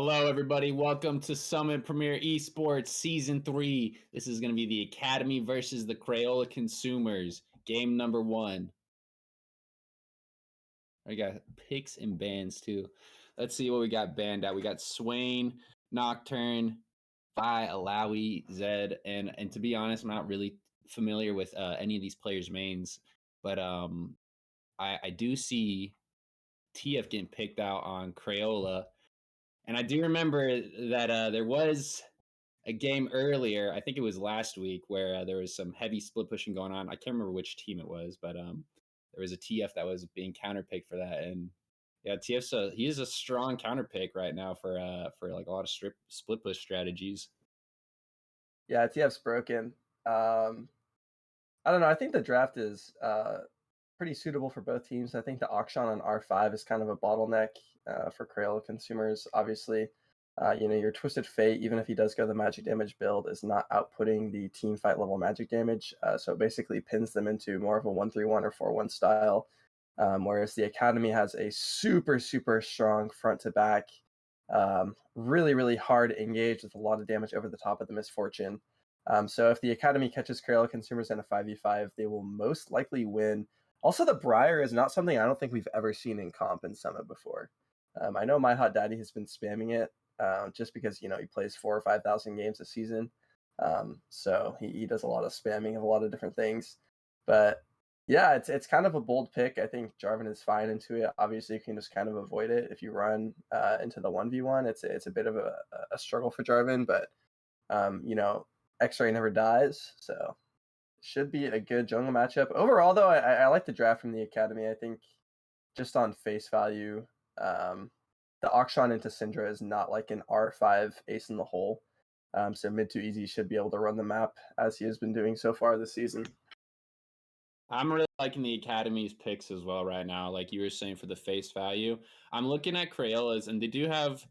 Hello, everybody. Welcome to Summit Premier Esports Season 3. This is going to be the Academy versus the Crayola Consumers. Game number 1. We got picks and bans, too. Let's see what we got banned at. We got Swain, Nocturne, Vi, Alawi, Zed. And to be honest, I'm not really familiar with any of these players' mains. But I do see TF getting picked out on Crayola. And I do remember that there was a game earlier, I think it was last week, where there was some heavy split pushing going on. I can't remember which team it was, but there was a TF that was being counterpicked for that. And yeah, he is a strong counterpick right now for like a lot of split push strategies. Yeah, TF's broken. I don't know. I think the draft is pretty suitable for both teams. I think the auction on R5 is kind of a bottleneck for Crayola consumers. Obviously, your Twisted Fate, even if he does go the magic damage build, is not outputting the team fight level magic damage. So it basically pins them into more of a 1-3-1 or 4-1 style. Whereas the Academy has a super, super strong front to back, really, really hard engage with a lot of damage over the top of the Misfortune. So if the Academy catches Crayola consumers in a 5v5, they will most likely win. Also, the Briar is not something I don't think we've ever seen in comp in Summit before. I know My Hot Daddy has been spamming it just because, he plays 4,000 or 5,000 games a season. So he does a lot of spamming of a lot of different things. But yeah, it's kind of a bold pick. I think Jarvan is fine into it. Obviously, you can just kind of avoid it if you run into the 1v1. It's a bit of a struggle for Jarvan, but, X-Ray never dies, so should be a good jungle matchup. Overall, though, I like the draft from the Academy. I think just on face value, the auction into Syndra is not like an R5 ace in the hole. So mid to easy should be able to run the map as he has been doing so far this season. I'm really liking the Academy's picks as well right now. Like you were saying, for the face value, I'm looking at Crayola's, and they do have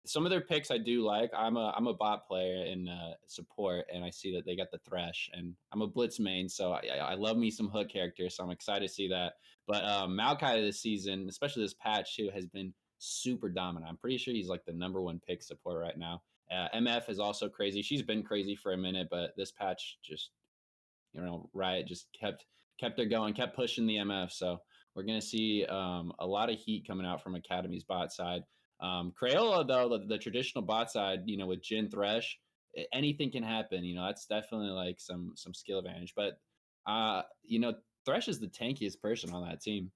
some of their picks I do like. I'm a bot player in support, and I see that they got the Thresh, and I'm a Blitz main, so I love me some hook characters, so I'm excited to see that. But Maokai this season, especially this patch too, has been super dominant. I'm pretty sure he's like the #1 pick support right now. MF is also crazy. She's been crazy for a minute, but this patch just, Riot just kept it going, kept pushing the MF. So we're going to see a lot of heat coming out from Academy's bot side. Crayola, though, the traditional bot side, with Jhin Thresh, anything can happen. That's definitely like some skill advantage. But, Thresh is the tankiest person on that team.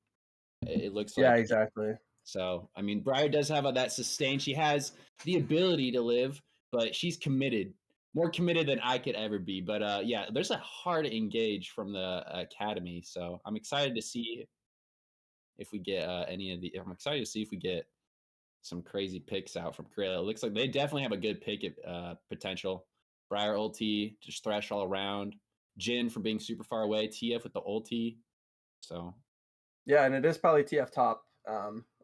It looks like. Yeah, exactly. So, I mean, Briar does have that sustain. She has the ability to live, but she's committed, more committed than I could ever be. But yeah, there's a hard engage from the Academy. So I'm excited to see if we get any of the. I'm excited to see if we get some crazy picks out from Crayola. It looks like they definitely have a good pick potential. Briar ulti, just Thresh all around. Jhin for being super far away. TF with the ulti. So yeah, and it is probably TF top.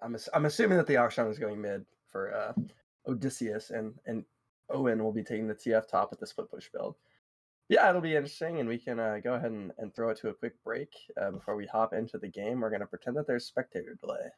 I'm assuming that the auction is going mid for Odysseus, and Owen will be taking the TF top with the split push build. Yeah, it'll be interesting, and we can go ahead and throw it to a quick break before we hop into the game. We're going to pretend that there's spectator delay.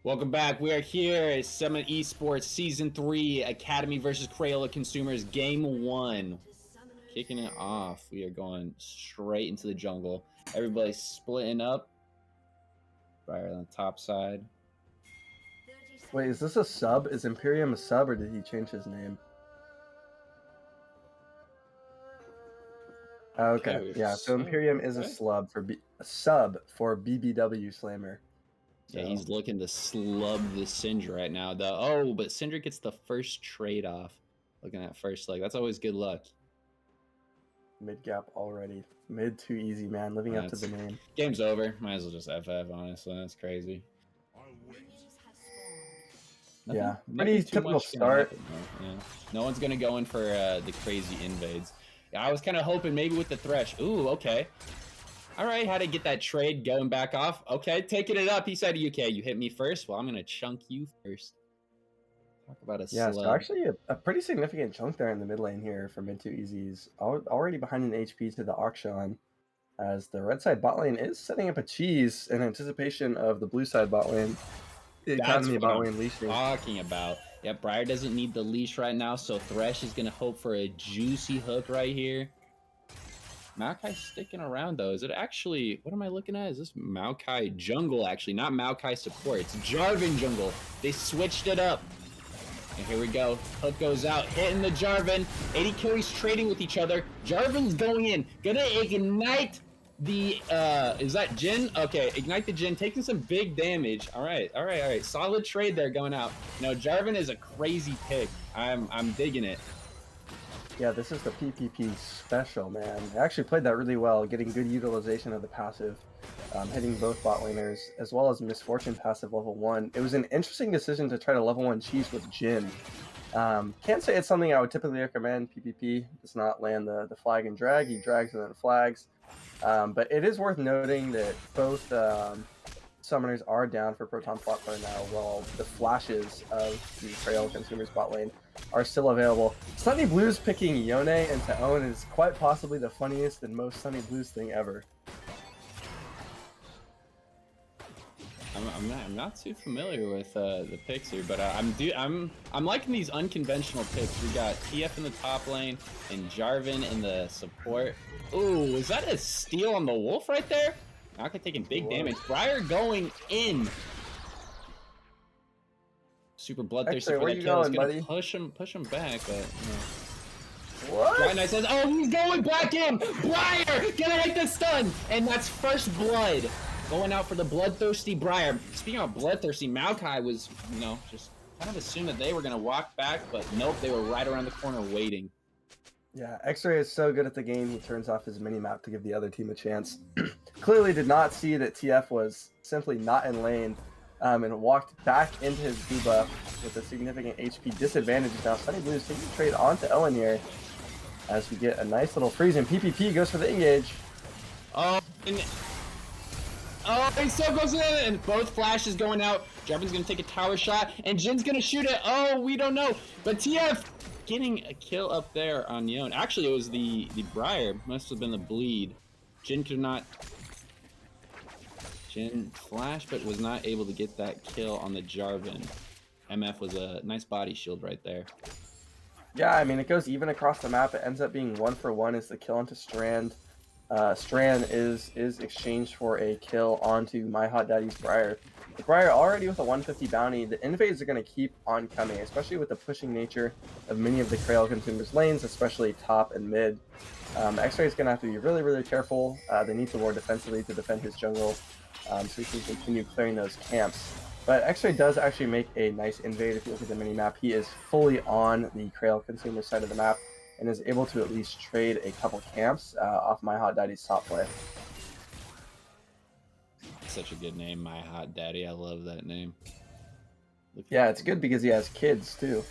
Welcome back. We are here at Summit Esports Season 3, Academy versus Crayola Consumers, Game 1. Kicking it off. We are going straight into the jungle. Everybody's splitting up. Right on the top side. Wait, is this a sub? Is Imperium a sub, or did he change his name? Okay, yeah. So Imperium is a sub for BBW Slammer. So. Yeah, he's looking to slub the Syndra right now, though. Oh, but Syndra gets the first trade off. Looking at first leg. That's always good luck. Mid gap already. Mid too easy, man. Living up to the name. Game's over. Might as well just FF, honestly. That's crazy. Yeah, pretty typical start. Yeah. No one's going to go in for the crazy invades. Yeah, I was kind of hoping maybe with the Thresh. Ooh, okay. All right, how to get that trade going back off. Okay, taking it up. He said, okay, you hit me first. Well, I'm going to chunk you first. Talk about a yeah, slug. so actually a pretty significant chunk there in the mid lane here for mid 2 easies. Already behind an HP to the Auction, as the red side bot lane is setting up a cheese in anticipation of the blue side bot lane. The Academy bot lane leashing. Talking about. Yeah, Briar doesn't need the leash right now, so Thresh is going to hope for a juicy hook right here. Maokai sticking around, though. Is it actually... What am I looking at? Is this Maokai jungle, actually? Not Maokai support. It's Jarvan jungle. They switched it up. And here we go. Hook goes out. Hitting the Jarvan. 80 carries trading with each other. Jarvan's going in. Gonna ignite the... Is that Jhin? Okay, ignite the Jhin. Taking some big damage. All right. Solid trade there going out. No, Jarvan is a crazy pick. I'm digging it. Yeah, this is the PPP special, man. I actually played that really well, getting good utilization of the passive, hitting both bot laners, as well as Misfortune passive level 1. It was an interesting decision to try to level 1 cheese with Jhin. Can't say it's something I would typically recommend. PPP does not land the flag and drag. He drags and then flags. But it is worth noting that both summoners are down for Proton Flopper now, while the flashes of the Crayola Consumers bot lane are still available. Sunny Blues picking Yone into own is quite possibly the funniest and most Sunny Blues thing ever. I'm not too familiar with the picks here, but I'm liking these unconventional picks. We got TF in the top lane and Jarvan in the support. Ooh, is that a steal on the Wolf right there? Naka taking big damage. Briar going in. Super bloodthirsty for that kill. He's gonna push him back, but you know. What? Right, says, oh, he's going back in. Briar gonna hit the stun, and that's first blood. Going out for the bloodthirsty Briar. Speaking of bloodthirsty, Maokai was, you know, just kind of assumed that they were gonna walk back, but nope, they were right around the corner waiting. Yeah, X-Ray is so good at the game, he turns off his mini-map to give the other team a chance. Clearly did not see that TF was simply not in lane, and walked back into his debuff with a significant HP disadvantage. Now Sunny Blues taking the trade onto Elenir as we get a nice little freeze, and PPP goes for the engage. Oh, he so goes in, and both flashes going out. Jarvan's gonna take a tower shot, and Jin's gonna shoot it. Oh, we don't know, but TF getting a kill up there on Yone. Actually, it was the Briar. Must have been the bleed. Jhin could not... Jhin flashed, but was not able to get that kill on the Jarvan. MF was a nice body shield right there. Yeah, I mean, it goes even across the map. It ends up being 1-for-1 as the kill onto Strand. Strand is exchanged for a kill onto My Hot Daddy's Briar. The Briar already with a 150 bounty. The invades are going to keep on coming, especially with the pushing nature of many of the Crayola Consumers lanes, especially top and mid. X-Ray is going to have to be really, really careful. They need to ward defensively to defend his jungle, so he can continue clearing those camps. But X-Ray does actually make a nice invade. If you look at the mini-map, he is fully on the Crayola Consumer side of the map and is able to at least trade a couple camps off My Hot Daddy's top play. Such a good name, My Hot Daddy. I love that name. Yeah, it's good because he has kids too.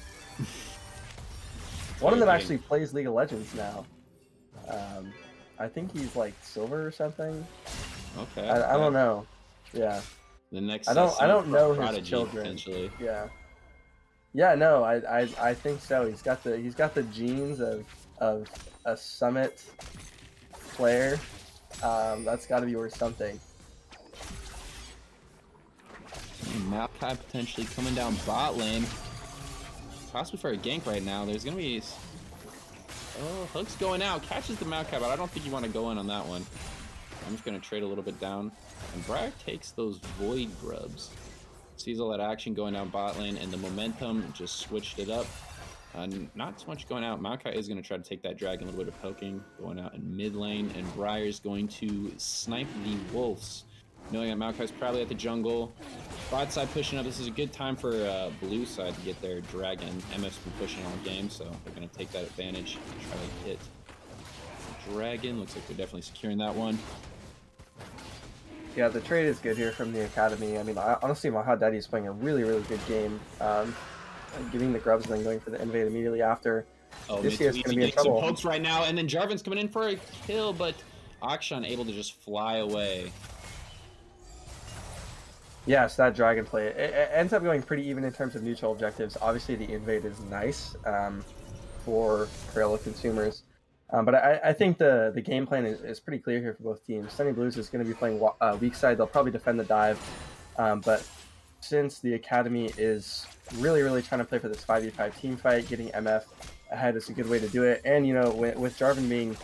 One of them actually plays League of Legends now. I think he's like silver or something. Okay. I don't know. Yeah. The next. I don't know his children. Yeah. Yeah, no, I think so. He's got the genes of a Summit player. That's got to be worth something. Maokai potentially coming down bot lane. Possibly for a gank right now. There's going to be... Oh, Hook's going out. Catches the Maokai, but I don't think you want to go in on that one. I'm just going to trade a little bit down. And Briar takes those Void Grubs. Sees all that action going down bot lane, and the momentum just switched it up. Not so much going out. Maokai is going to try to take that dragon, a little bit of poking, going out in mid lane, and Briar's going to snipe the Wolves. Knowing that Maokai's probably at the jungle. Bot side pushing up. This is a good time for blue side to get their dragon. MF's been pushing all game, so they're going to take that advantage and try to hit the dragon. Looks like they're definitely securing that one. Yeah, the trade is good here from the academy. I mean, honestly, Maha Daddy is playing a really, really good game. Getting the grubs and then going for the invade immediately after. Oh, this year's going to be in trouble. Some pokes right now, and then Jarvan's coming in for a kill, but Akshan able to just fly away. Yes, that dragon play. It ends up going pretty even in terms of neutral objectives. Obviously, the invade is nice for Crayola consumers. But I think the game plan is pretty clear here for both teams. Sunny Blues is going to be playing weak side. They'll probably defend the dive. But since the academy is really, really trying to play for this 5v5 team fight, getting MF ahead is a good way to do it. And, you know, with Jarvan being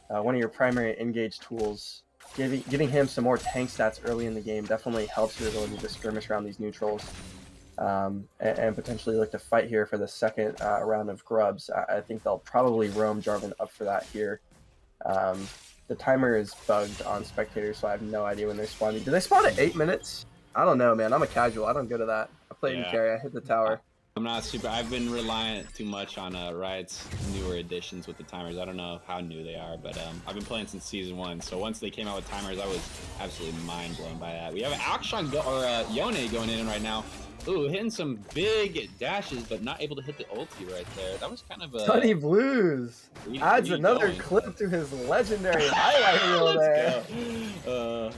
one of your primary engage tools, giving him some more tank stats early in the game definitely helps your ability to skirmish around these neutrals. And potentially look to fight here for the second round of grubs. I think they'll probably roam Jarvan up for that here. The timer is bugged on spectators, so I have no idea when they're spawning. Do they spawn at 8 minutes? I don't know, man. I'm a casual. I don't go to that. I play in carry. I hit the tower. I'm not super. I've been reliant too much on Riot's newer additions with the timers. I don't know how new they are, but I've been playing since season 1. So once they came out with timers, I was absolutely mind blown by that. We have Akshan Yone going in right now. Ooh, hitting some big dashes, but not able to hit the ulti right there. That was kind of a... Sunny Blues adds another clip to his legendary highlight reel there.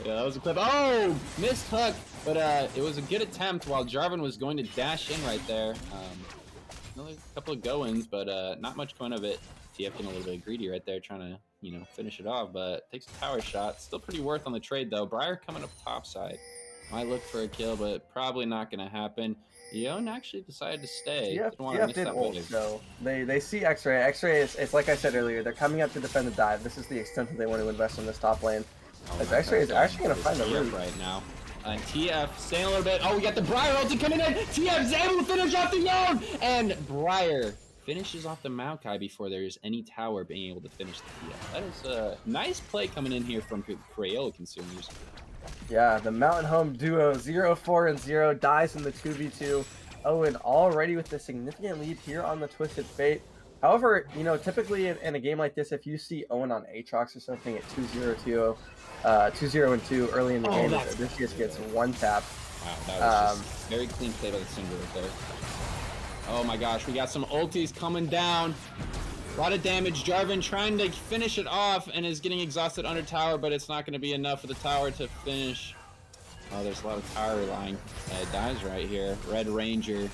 Yeah, that was a clip. Oh, missed hook, but it was a good attempt while Jarvan was going to dash in right there. Another couple of go-ins, but not much fun of it. TF getting a little bit greedy right there, trying to, you know, finish it off, but takes a power shot. Still pretty worth on the trade, though. Briar coming up top side. Might look for a kill, but probably not going to happen. Yon actually decided to stay. TF did ult, though. They see X-Ray. X-Ray is like I said earlier, they're coming up to defend the dive. This is the extent that they want to invest in this top lane. As X-Ray is actually going to find the root right now. TF staying a little bit. Oh, we got the Briar ulti coming in. TF's able to finish off the Yon! And Briar finishes off the Maokai before there's any tower being able to finish the TF. That is a nice play coming in here from Crayola consumers. Yeah, the Mountain Home duo 0-4-0 dies in the 2v2. Owen already with a significant lead here on the Twisted Fate. However, you know, typically in a game like this, if you see Owen on Aatrox or something at 2-0-2 early in the game, this just gets one tap. Wow, that was just very clean play by the Cinder right there. Oh my gosh, we got some ultis coming down. A lot of damage. Jarvan trying to finish it off and is getting exhausted under tower, but it's not going to be enough for the tower to finish. Oh, there's a lot of tower relying. Dies right here. Red Ranger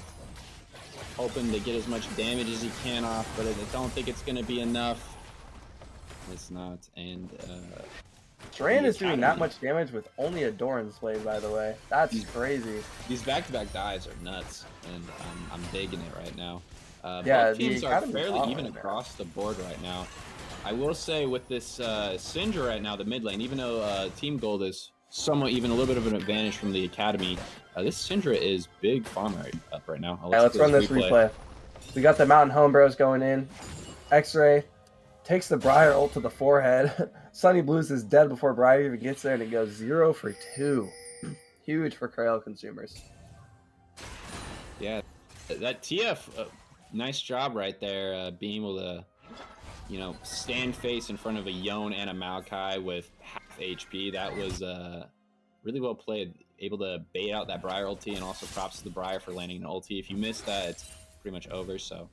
hoping to get as much damage as he can off, but I don't think it's going to be enough. It's not. And Duran is doing that much damage with only a Doran's blade, by the way. That's crazy. These back-to-back dives are nuts, and I'm digging it right now. Yeah, both teams are fairly even across the board right now. I will say with this Syndra right now, the mid lane, even though Team Gold is somewhat even a little bit of an advantage from the academy, this Syndra is big farm up right now. Let's run this replay. We got the Mountain Home Bros going in. X-Ray takes the Briar ult to the forehead. Sunny Blues is dead before Briar even gets there, and it goes 0-for-2. Huge for Crayola consumers. Yeah, that TF... nice job right there, being able to, you know, stand face in front of a Yone and a Maokai with half HP. That was really well played. Able to bait out that Briar ulti, and also props to the Briar for landing an ulti. If you miss that, it's pretty much over. So,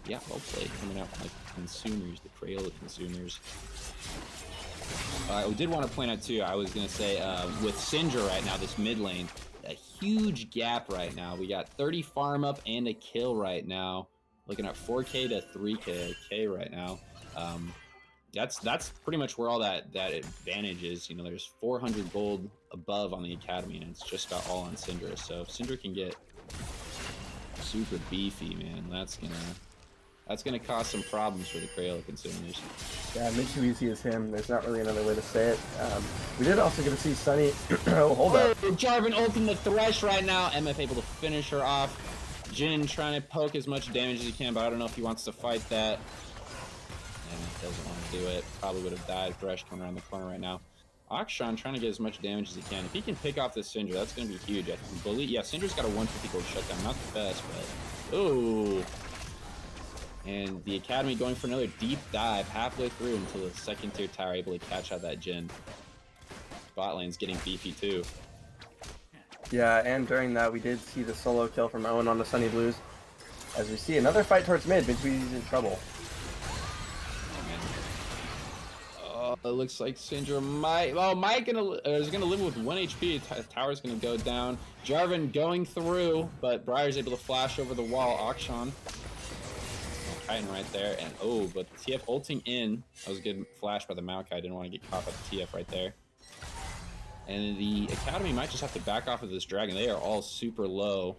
yeah, well played coming out from the consumers, the Crayola consumers. I did want to point out, too, I was going to say, with Syndra right now, this mid lane, a huge gap right now. We got 30 farm up and a kill right now. Looking at 4K to 3K right now. That's pretty much where all that advantage is. You know, there's 400 gold above on the Academy, and it's just about all on Syndra. So if Syndra can get super beefy, man, that's gonna cause some problems for the Crayola consumers. Yeah, mid too easy is him. There's not really another way to say it. We did also get to see Sunny. Oh, hold up. Jarvan ulting the Thresh right now. MF able to finish her off. Jin trying to poke as much damage as he can, but I don't know if he wants to fight that. MF doesn't want to do it. Probably would have died. Thresh coming around the corner right now. Akshan trying to get as much damage as he can. If he can pick off this Syndra, that's going to be huge. I believe, yeah, Syndra's got a 150 gold shutdown. Not the best, but... Ooh. And the Academy going for another deep dive halfway through until the second tier tower able to catch out that Jin. Bot lane's getting beefy too. Yeah, and during that we did see the solo kill from Owen on the Sunny Blues. As we see another fight towards mid, Midwee's in trouble. Oh, it looks like Syndra might... Oh, Mike is gonna live with 1 HP. Tower's gonna go down. Jarvan going through, but Briar's able to flash over the wall. Akshan right there, and oh, but TF ulting in. I was getting flashed by the Maokai. I didn't want to get caught by the TF right there. And the Academy might just have to back off of this dragon. They are all super low.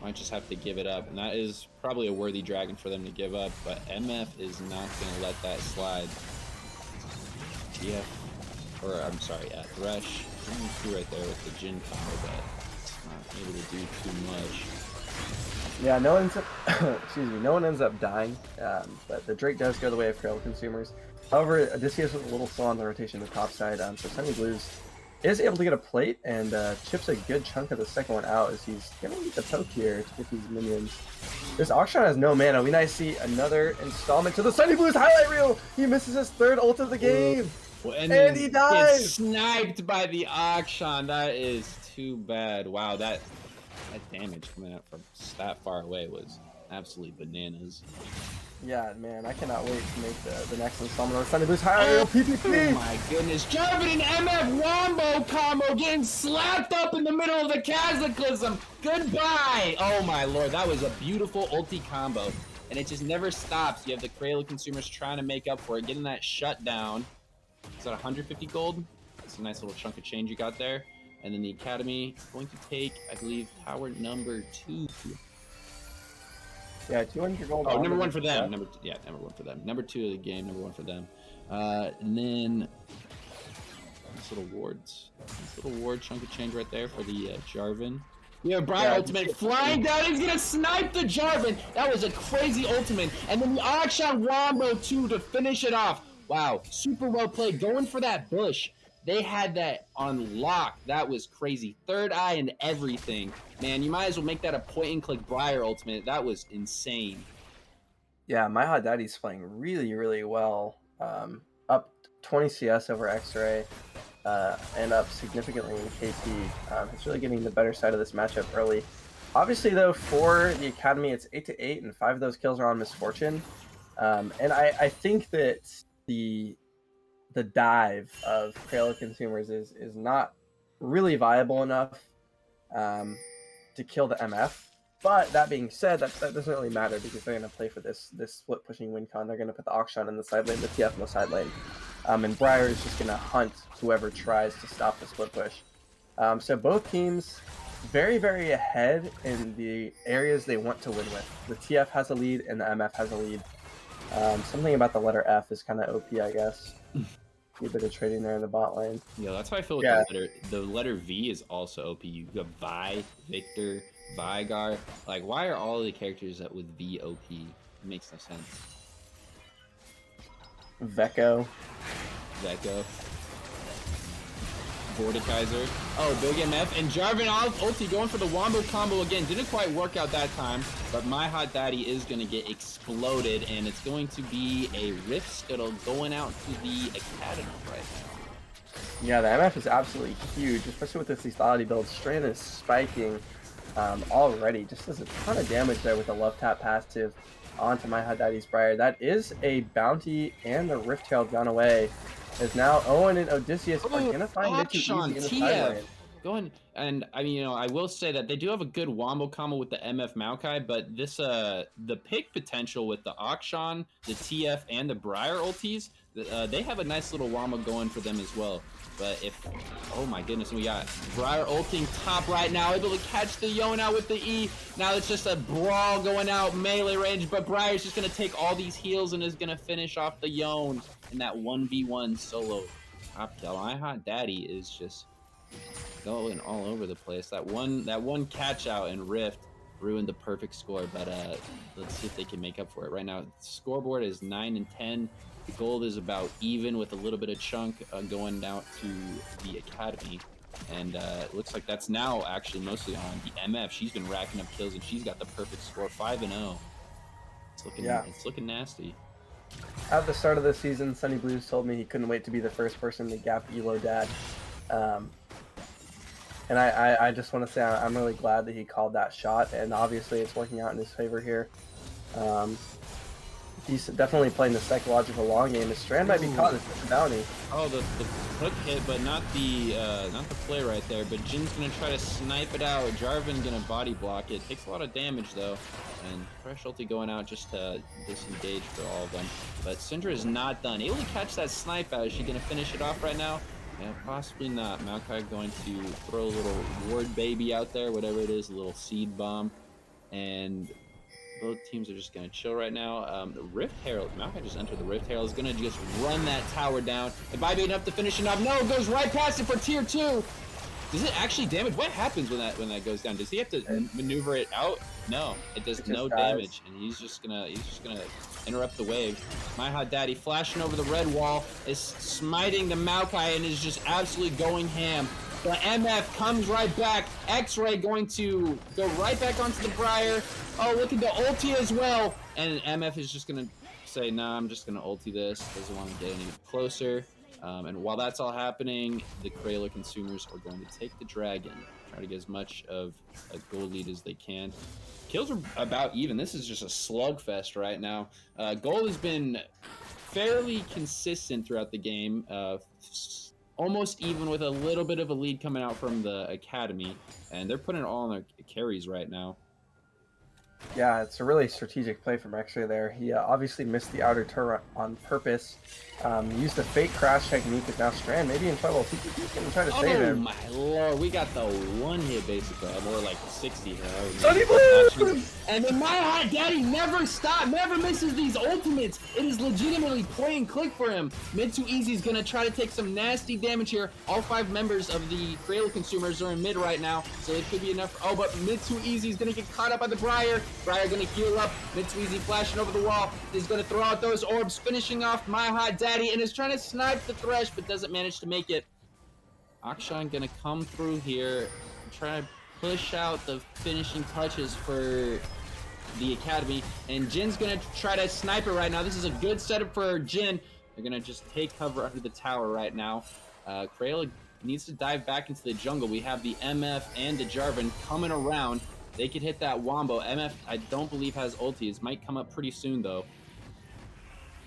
Might just have to give it up, and that is probably a worthy dragon for them to give up, but MF is not going to let that slide. TF, or I'm sorry, Thresh coming through right there with the Jin combo, but it's not able to do too much. Yeah, no one's excuse me, no one ends up dying, but the Drake does go the way of Crayola consumers. However, Odysseus was a little slow on the rotation on the top side, so Sunny Blues is able to get a plate and chips a good chunk of the second one out as he's gonna need the poke here to get these minions. This Akshan has no mana. We now see another installment to the Sunny Blues highlight reel. He misses his third ult of the game, and he dies. Gets sniped by the Akshan. That is too bad. Wow, that damage coming out from that far away was absolutely bananas. Yeah, man, I cannot wait to make the next installment of Sunny Blues highlight reel PvP. Oh my goodness, Jarvan and MF wombo combo getting slapped up in the middle of the Cataclysm. Goodbye. Oh my lord, that was a beautiful ulti combo, and it just never stops. You have the Crayola consumers trying to make up for it, getting that shutdown. Is that 150 gold? That's a nice little chunk of change you got there. And then the Academy is going to take, I believe, tower number 2. Yeah, 200 gold. Oh, number 1 for them. Number 1 for them. Number 2 of the game, number 1 for them. And then these little wards. This little ward chunk of change right there for the Jarvan. We have Briar ultimate flying down. He's gonna snipe the Jarvan. That was a crazy ultimate. And then the Akshan Wombo 2 to finish it off. Wow, super well played. Going for that bush. They had that on lock. That was crazy. Third eye and everything. Man, you might as well make that a point-and-click Briar ultimate. That was insane. Yeah, My Hot Daddy's playing really, really well. Up 20 CS over X-Ray, and up significantly in KP. He's really getting the better side of this matchup early. Obviously, though, for the Academy, it's 8-8, and 5 of those kills are on Misfortune. And I think that the dive of Crayola consumers is not really viable enough to kill the MF. But that being said, that doesn't really matter because they're going to play for this split pushing win con. They're going to put the Akshan in the side lane, the TF in the side lane. And Briar is just going to hunt whoever tries to stop the split push. So both teams very, very ahead in the areas they want to win with. The TF has a lead and the MF has a lead. Something about the letter F is kind of OP, I guess. A bit of trading there in the bot lane. Yeah, that's why I feel like the letter V is also OP. You got Vi, Victor, Vigar. Like, why are all the characters that with V OP? It makes no sense. Vecco. Vortikizer. Oh, Big MF. And Jarvan ulti going for the Wombo combo again. Didn't quite work out that time, but My Hot Daddy is going to get exploded, and it's going to be a Rift Scuttle going out to the Academy right now. Yeah, the MF is absolutely huge, especially with this lethality build. Strain is spiking already. Just does a ton of damage there with the Love Tap passive onto My Hot Daddy's Briar. That is a bounty, and the Rift Tail gone away. As now Owen and Odysseus are going to find it too easy in the side lane. Going and I mean, I will say that they do have a good wombo combo with the MF Maokai, but this the pick potential with the Akshan, the TF, and the Briar ultis, they have a nice little wombo going for them as well. But if oh my goodness, we got Briar ulting top right now, able to catch the Yone out with the E. Now it's just a brawl going out melee range, but Briar's just gonna take all these heals and is gonna finish off the Yone in that 1v1 solo top kill. My hot daddy is just going all over the place. That one catch out and Rift ruined the perfect score, but let's see if they can make up for it. Right now, the scoreboard is 9 and 10. The gold is about even with a little bit of chunk going out to the academy. And it looks like that's now actually mostly on the MF. She's been racking up kills and she's got the perfect score, 5 and 0. It's looking nasty. At the start of the season, Sunny Blues told me he couldn't wait to be the first person to gap Elo Dad. And I just want to say I'm really glad that he called that shot, and obviously it's working out in his favor here. He's definitely playing the psychological long game. His Strand might be caught. This is a bounty. Oh, the hook hit, but not the play right there. But Jin's gonna try to snipe it out. Jarvan gonna body block it. Takes a lot of damage though, and Fresh ulti going out just to disengage for all of them. But Syndra is not done. Able to catch that snipe out. Is she gonna finish it off right now? Yeah, possibly not. Maokai going to throw a little ward baby out there, whatever it is, a little seed bomb, and both teams are just going to chill right now. The Rift Herald, Maokai just entered the Rift Herald, is going to just run that tower down. It might be enough to finish it off. No, it goes right past it for tier 2. Does it actually damage? What happens when that goes down? Does he have to maneuver it out? No, it does no damage, and he's just gonna interrupt the wave. My hot daddy flashing over the red wall is smiting the Maokai and is just absolutely going ham. The MF comes right back. X-Ray going to go right back onto the Briar. Oh, look at the ulti as well. And MF is just gonna say, nah, I'm just gonna ulti this. Doesn't want to get any closer. And while that's all happening, the Crayola consumers are going to take the dragon, try to get as much of a gold lead as they can. Kills are about even. This is just a slugfest right now. Gold has been fairly consistent throughout the game, almost even with a little bit of a lead coming out from the academy, and they're putting it all on their carries right now. Yeah, it's a really strategic play from X-Ray there. He obviously missed the outer turret on purpose. Used the fake crash technique, but now Strand maybe in trouble. He can try to save him. Oh my lord, we got the one hit basically, more like 60 here. Sunny Blue! And then my hot daddy never stops, never misses these ultimates. It is legitimately play and click for him. Mid to Easy is gonna try to take some nasty damage here. All 5 members of the Crayola consumers are in mid right now, so it could be enough. Oh, but Mid to Easy is gonna get caught up by the Briar. Briar gonna heal up. Mid to Easy flashing over the wall. He's gonna throw out those orbs, finishing off my hot daddy, and is trying to snipe the Thresh, but doesn't manage to make it. Akshan gonna come through here, try to push out the finishing touches for the academy, and Jin's gonna try to snipe it right now. This is a good setup for Jin. They're gonna just take cover under the tower right now. Crayola needs to dive back into the jungle. We have the MF and the Jarvan coming around. They could hit that wombo. MF, I don't believe, has ultis. Might come up pretty soon though.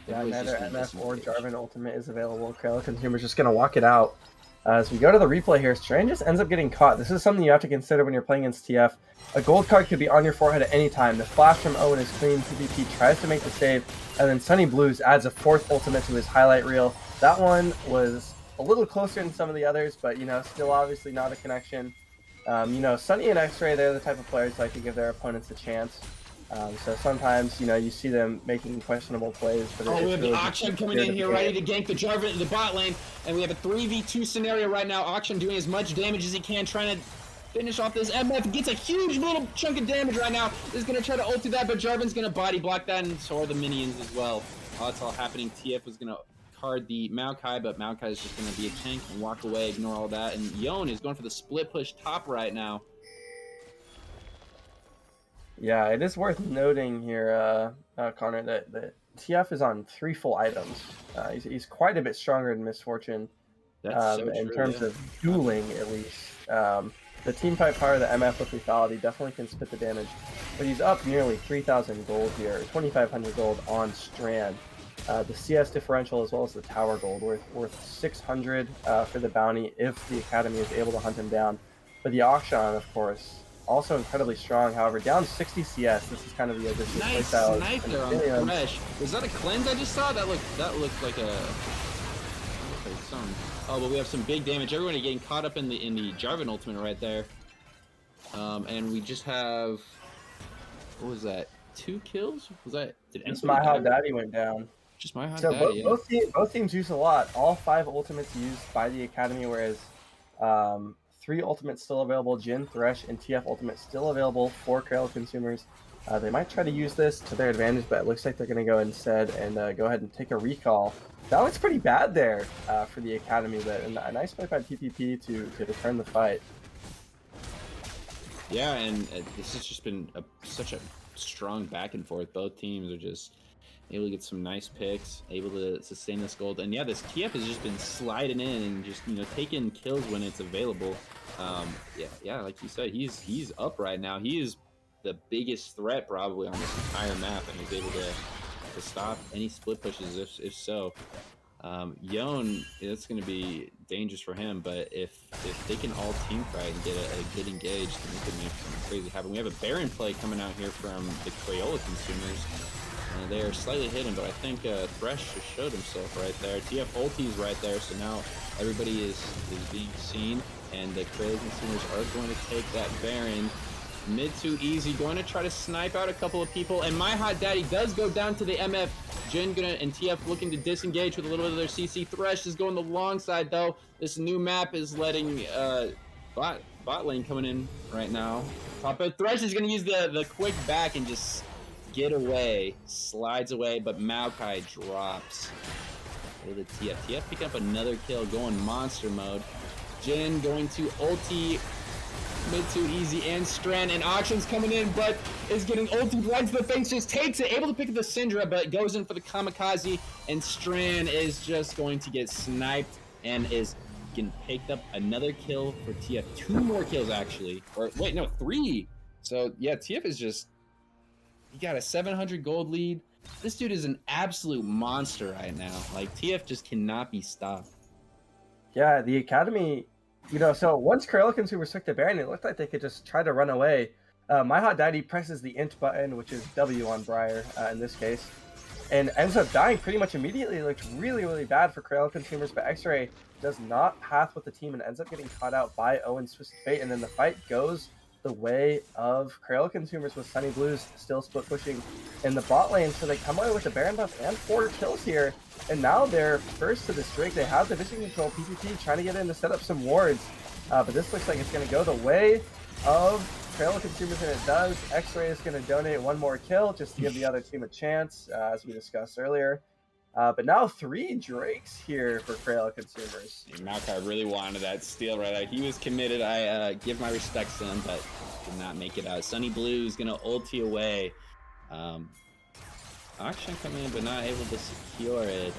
Yeah, neither MF or Jarvan ultimate is available. Crayola consumers just gonna walk it out. As we go to the replay here, Strand just ends up getting caught. This is something you have to consider when you're playing against TF. A gold card could be on your forehead at any time. The flash from Owen is clean. PvP tries to make the save, and then Sunny Blues adds a 4th ultimate to his highlight reel. That one was a little closer than some of the others, but still obviously not a connection. Sunny and X-Ray, they're the type of players who like to give their opponents a chance. So sometimes, you see them making questionable plays. But we have the Auction coming in here ready to gank the Jarvan in the bot lane. And we have a 3v2 scenario right now. Auction doing as much damage as he can, trying to finish off this MF. Gets a huge little chunk of damage right now. Is going to try to ulti that, but Jarvan's going to body block that, and so are the minions as well. While that's all happening, TF was going to card the Maokai, but Maokai is just going to be a tank and walk away, ignore all that. And Yone is going for the split push top right now. Yeah, it is worth noting here, Connor, that TF is on 3 full items. He's quite a bit stronger than Misfortune in terms of dueling, at least. The team fight power of the MF with lethality definitely can spit the damage, but he's up nearly 3,000 gold here, 2,500 gold on Strand. The CS differential as well as the tower gold worth 600 for the bounty if the academy is able to hunt him down. But the Auction, of course, also incredibly strong. However, down 60 CS. This is kind of the additional Nice playstyle snipe in there on Ethereum's. Thresh. Was that a cleanse I just saw? That looked like a something. Oh, but we have some big damage. Everybody getting caught up in the Jarvan ultimate right there. And we just have, what was that? 2 kills? Was that, did Just anybody My die? Hot Daddy went down. Just my hot So daddy, yeah. both teams use a lot. All 5 ultimates used by the Academy, whereas 3 ultimates still available. Jhin, Thresh, and TF ultimate still available for Crayola consumers. They might try to use this to their advantage, but it looks like they're going to go instead and go ahead and take a recall. That looks pretty bad there for the Academy, but a nice play by PPP to return the fight. Yeah, and this has just been such a strong back and forth. Both teams are just able to get some nice picks, able to sustain this gold. And yeah, this TF has just been sliding in and just, taking kills when it's available. Yeah, like you said, he's up right now. He is the biggest threat probably on this entire map, and he's able to stop any split pushes if so. Yon, it's going to be dangerous for him, but if they can all team fight and get a good engage, then we could make something crazy happen. We have a Baron play coming out here from the Crayola consumers. They are slightly hidden, but I think Thresh just showed himself right there. TF ulti is right there, so now everybody is being seen, and the Crayola consumers are going to take that Baron. Mid too easy, going to try to snipe out a couple of people, and My Hot Daddy does go down to the MF. Jhin and TF looking to disengage with a little bit of their CC. Thresh is going the long side though. This new map is letting bot lane coming in right now. Top of Thresh is going to use the quick back and just get away, slides away, but Maokai drops. With a TF. TF picking up another kill, going monster mode. Jhin going to ulti. Mid too easy, and Strand and Auction's coming in, but is getting ulti right to the face, just takes it, able to pick up the Syndra, but goes in for the Kamikaze, and Strand is just going to get sniped and is getting picked up another kill for TF. 2 more kills actually, or wait, no, 3. So yeah, TF is just, he got a 700 gold lead. This dude is an absolute monster right now. Like, TF just cannot be stopped. Yeah, the Academy, so once Crayola consumers took the Baron, it looked like they could just try to run away. My Hot Daddy presses the int button, which is W on Briar in this case, and ends up dying pretty much immediately. It looks really, really bad for Crayola consumers, but X-Ray does not path with the team and ends up getting caught out by Owen's Twisted Fate, and then the fight goes the way of Crayola consumers with Sunny Blues still split pushing in the bot lane, so they come away with the Baron buff and 4 kills here, and now they're first to the streak. They have the vision control. PPP trying to get in to set up some wards, but this looks like it's going to go the way of Crayola consumers, and it does. X-Ray is going to donate 1 more kill just to give the other team a chance, as we discussed earlier. But now 3 Drakes here for Crayola consumers. Maokai really wanted that steal right there. He was committed. I give my respects to him, but did not make it out. Sunny Blue is going to ulti away. Auction coming in, but not able to secure it.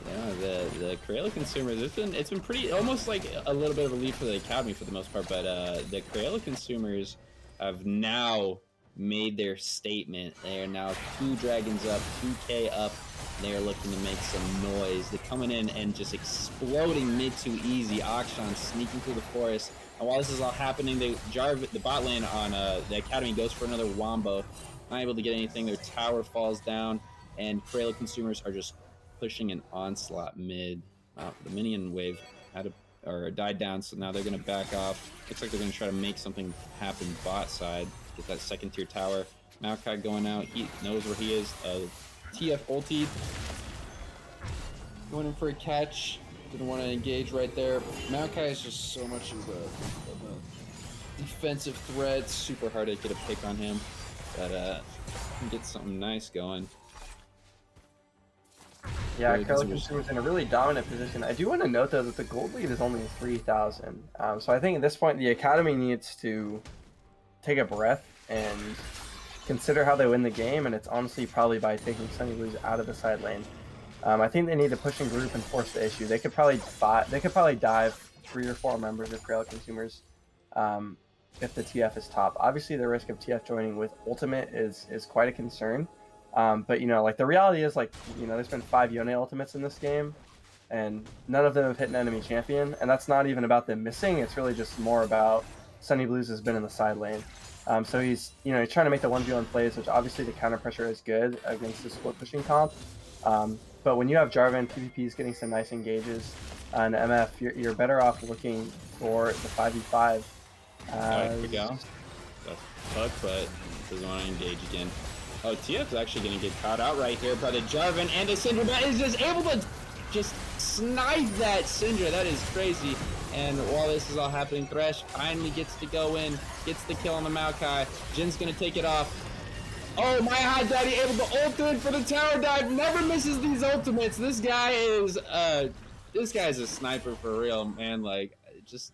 Yeah, the Crayola consumers, it's been pretty, almost like a little bit of a lead for the Academy for the most part, but the Crayola consumers have now made their statement. They are now 2 dragons up, 2K up. They are looking to make some noise. They're coming in and just exploding mid too easy. Auction sneaking through the forest. And while this is all happening, the bot lane on the Academy goes for another wombo. Not able to get anything. Their tower falls down, and Crayola consumers are just pushing an onslaught mid. The minion wave died down, so now they're going to back off. Looks like they're going to try to make something happen bot side. Get that 2nd tier tower. Maokai going out. He knows where he is. TF ulti. Going in for a catch. Didn't want to engage right there. Maokai is just so much of a defensive threat. Super hard to get a pick on him. But can get something nice going. Yeah, Crayola consumers in a really dominant position. I do want to note though that the gold lead is only 3,000. So I think at this point the Academy needs to take a breath and consider how they win the game, and it's honestly probably by taking Sunny Blues out of the side lane. I think they need to push in group and force the issue. They could probably dive 3 or 4 members of Crayola consumers if the TF is top. Obviously, the risk of TF joining with ultimate is quite a concern. But like the reality is, like, there's been 5 Yone ultimates in this game. and none of them have hit an enemy champion. And that's not even about them missing. It's really just more about Sunny Blues has been in the side lane. So he's trying to make the 1v1 plays, which obviously the counter pressure is good against the split pushing comp. But when you have Jarvan, PvP is getting some nice engages, and MF, you're better off looking for the 5v5. Here we go. That's Puck, but doesn't want to engage again. Oh, TF is actually going to get caught out right here by the Jarvan, and the Syndra is just able to just snipe that Syndra. That is crazy. And while this is all happening, Thresh finally gets to go in, gets the kill on the Maokai. Jin's going to take it off. Oh, my hot daddy able to ult in for the tower dive. Never misses these ultimates. This guy is a sniper for real, man. Like, just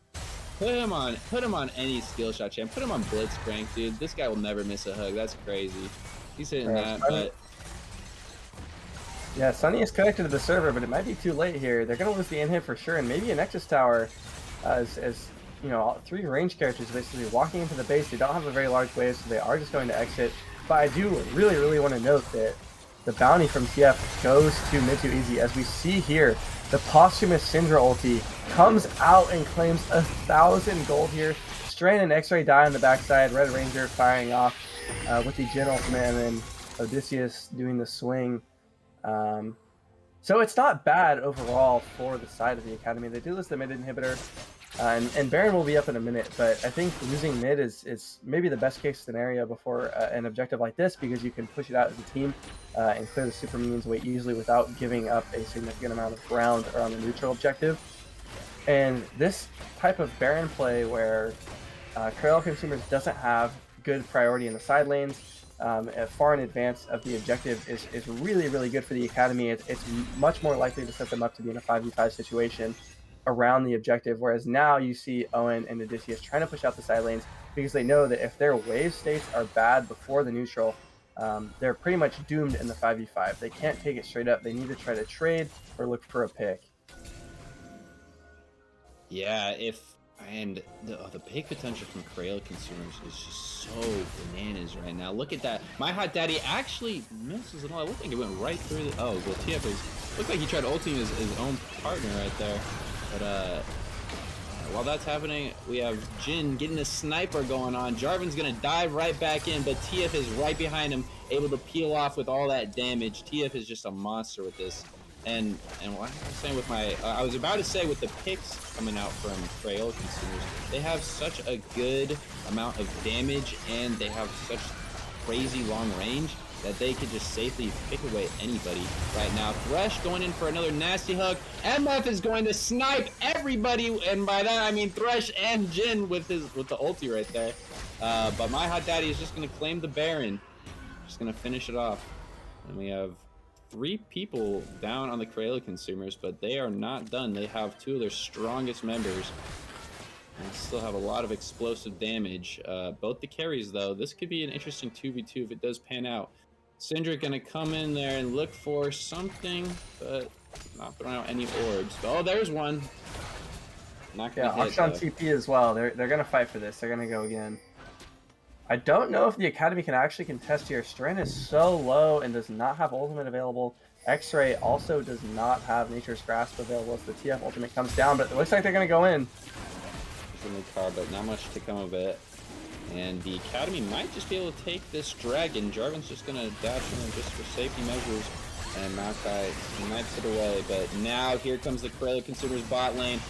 put him on any skill shot champ. Put him on Blitzcrank, dude. This guy will never miss a hug. That's crazy. He's hitting that, but yeah, Sunny is connected to the server, but it might be too late here. They're gonna lose the inhib for sure, and maybe a Nexus Tower, as all 3 range characters basically walking into the base. They don't have a very large wave, so they are just going to exit. But I do really want to note that the bounty from TF goes to mid to easy, as we see here. The posthumous Syndra ulti comes out and claims 1,000 gold here. Strain and X-Ray die on the backside. Red Ranger firing off with the Jhin ultimate, and then Odysseus doing the swing. So it's not bad overall for the side of the Academy. They do lose the mid inhibitor, and Baron will be up in a minute, but I think losing mid is maybe the best case scenario before an objective like this, because you can push it out as a team and clear the super minions way easily without giving up a significant amount of ground around the neutral objective. And this type of Baron play where Crayola Consumers doesn't have good priority in the side lanes, far in advance of the objective, is really good for the Academy. It's much more likely to set them up to be in a 5v5 situation around the objective, whereas now you see Owen and Odysseus trying to push out the side lanes because they know that if their wave states are bad before the neutral, they're pretty much doomed in the 5v5. They can't take it straight up. They need to try to trade or look for a pick. Yeah, the pick potential from Crayola Consumers is just so bananas right now. Look at that. My hot daddy actually misses it all. I look like it went right through the... Oh, well, TF looked like he tried ulting his own partner right there. But while that's happening, we have Jhin getting a sniper going on. Jarvan's going to dive right back in, but TF is right behind him, able to peel off with all that damage. TF is just a monster with this. And what I'm saying with my, I was about to say with the picks coming out from Crayola Consumers, they have such a good amount of damage and they have such crazy long range that they could just safely pick away anybody right now. Thresh going in for another nasty hug. MF is going to snipe everybody, and by that I mean Thresh and Jhin with the ulti right there. But my hot daddy is just going to claim the Baron, just going to finish it off, and we have 3 people down on the Crayola Consumers, but they are not done. They have 2 of their strongest members and still have a lot of explosive damage. Both the carries, though, this could be an interesting 2v2 if it does pan out. Syndra gonna come in there and look for something, but not throwing out any orbs. Oh, there's one. Not gonna hit, Akshan TP as well. They're gonna fight for this. They're gonna go again. I don't know if the Academy can actually contest here. Strain is so low and does not have ultimate available. X-Ray also does not have Nature's Grasp available, so the TF ultimate comes down, but it looks like they're going to go in. In the car, but not much to come of it. And the Academy might just be able to take this dragon. Jarvan's just going to dash in just for safety measures. And Maokai snipes it away, but now here comes the Crayola Consumers bot lane.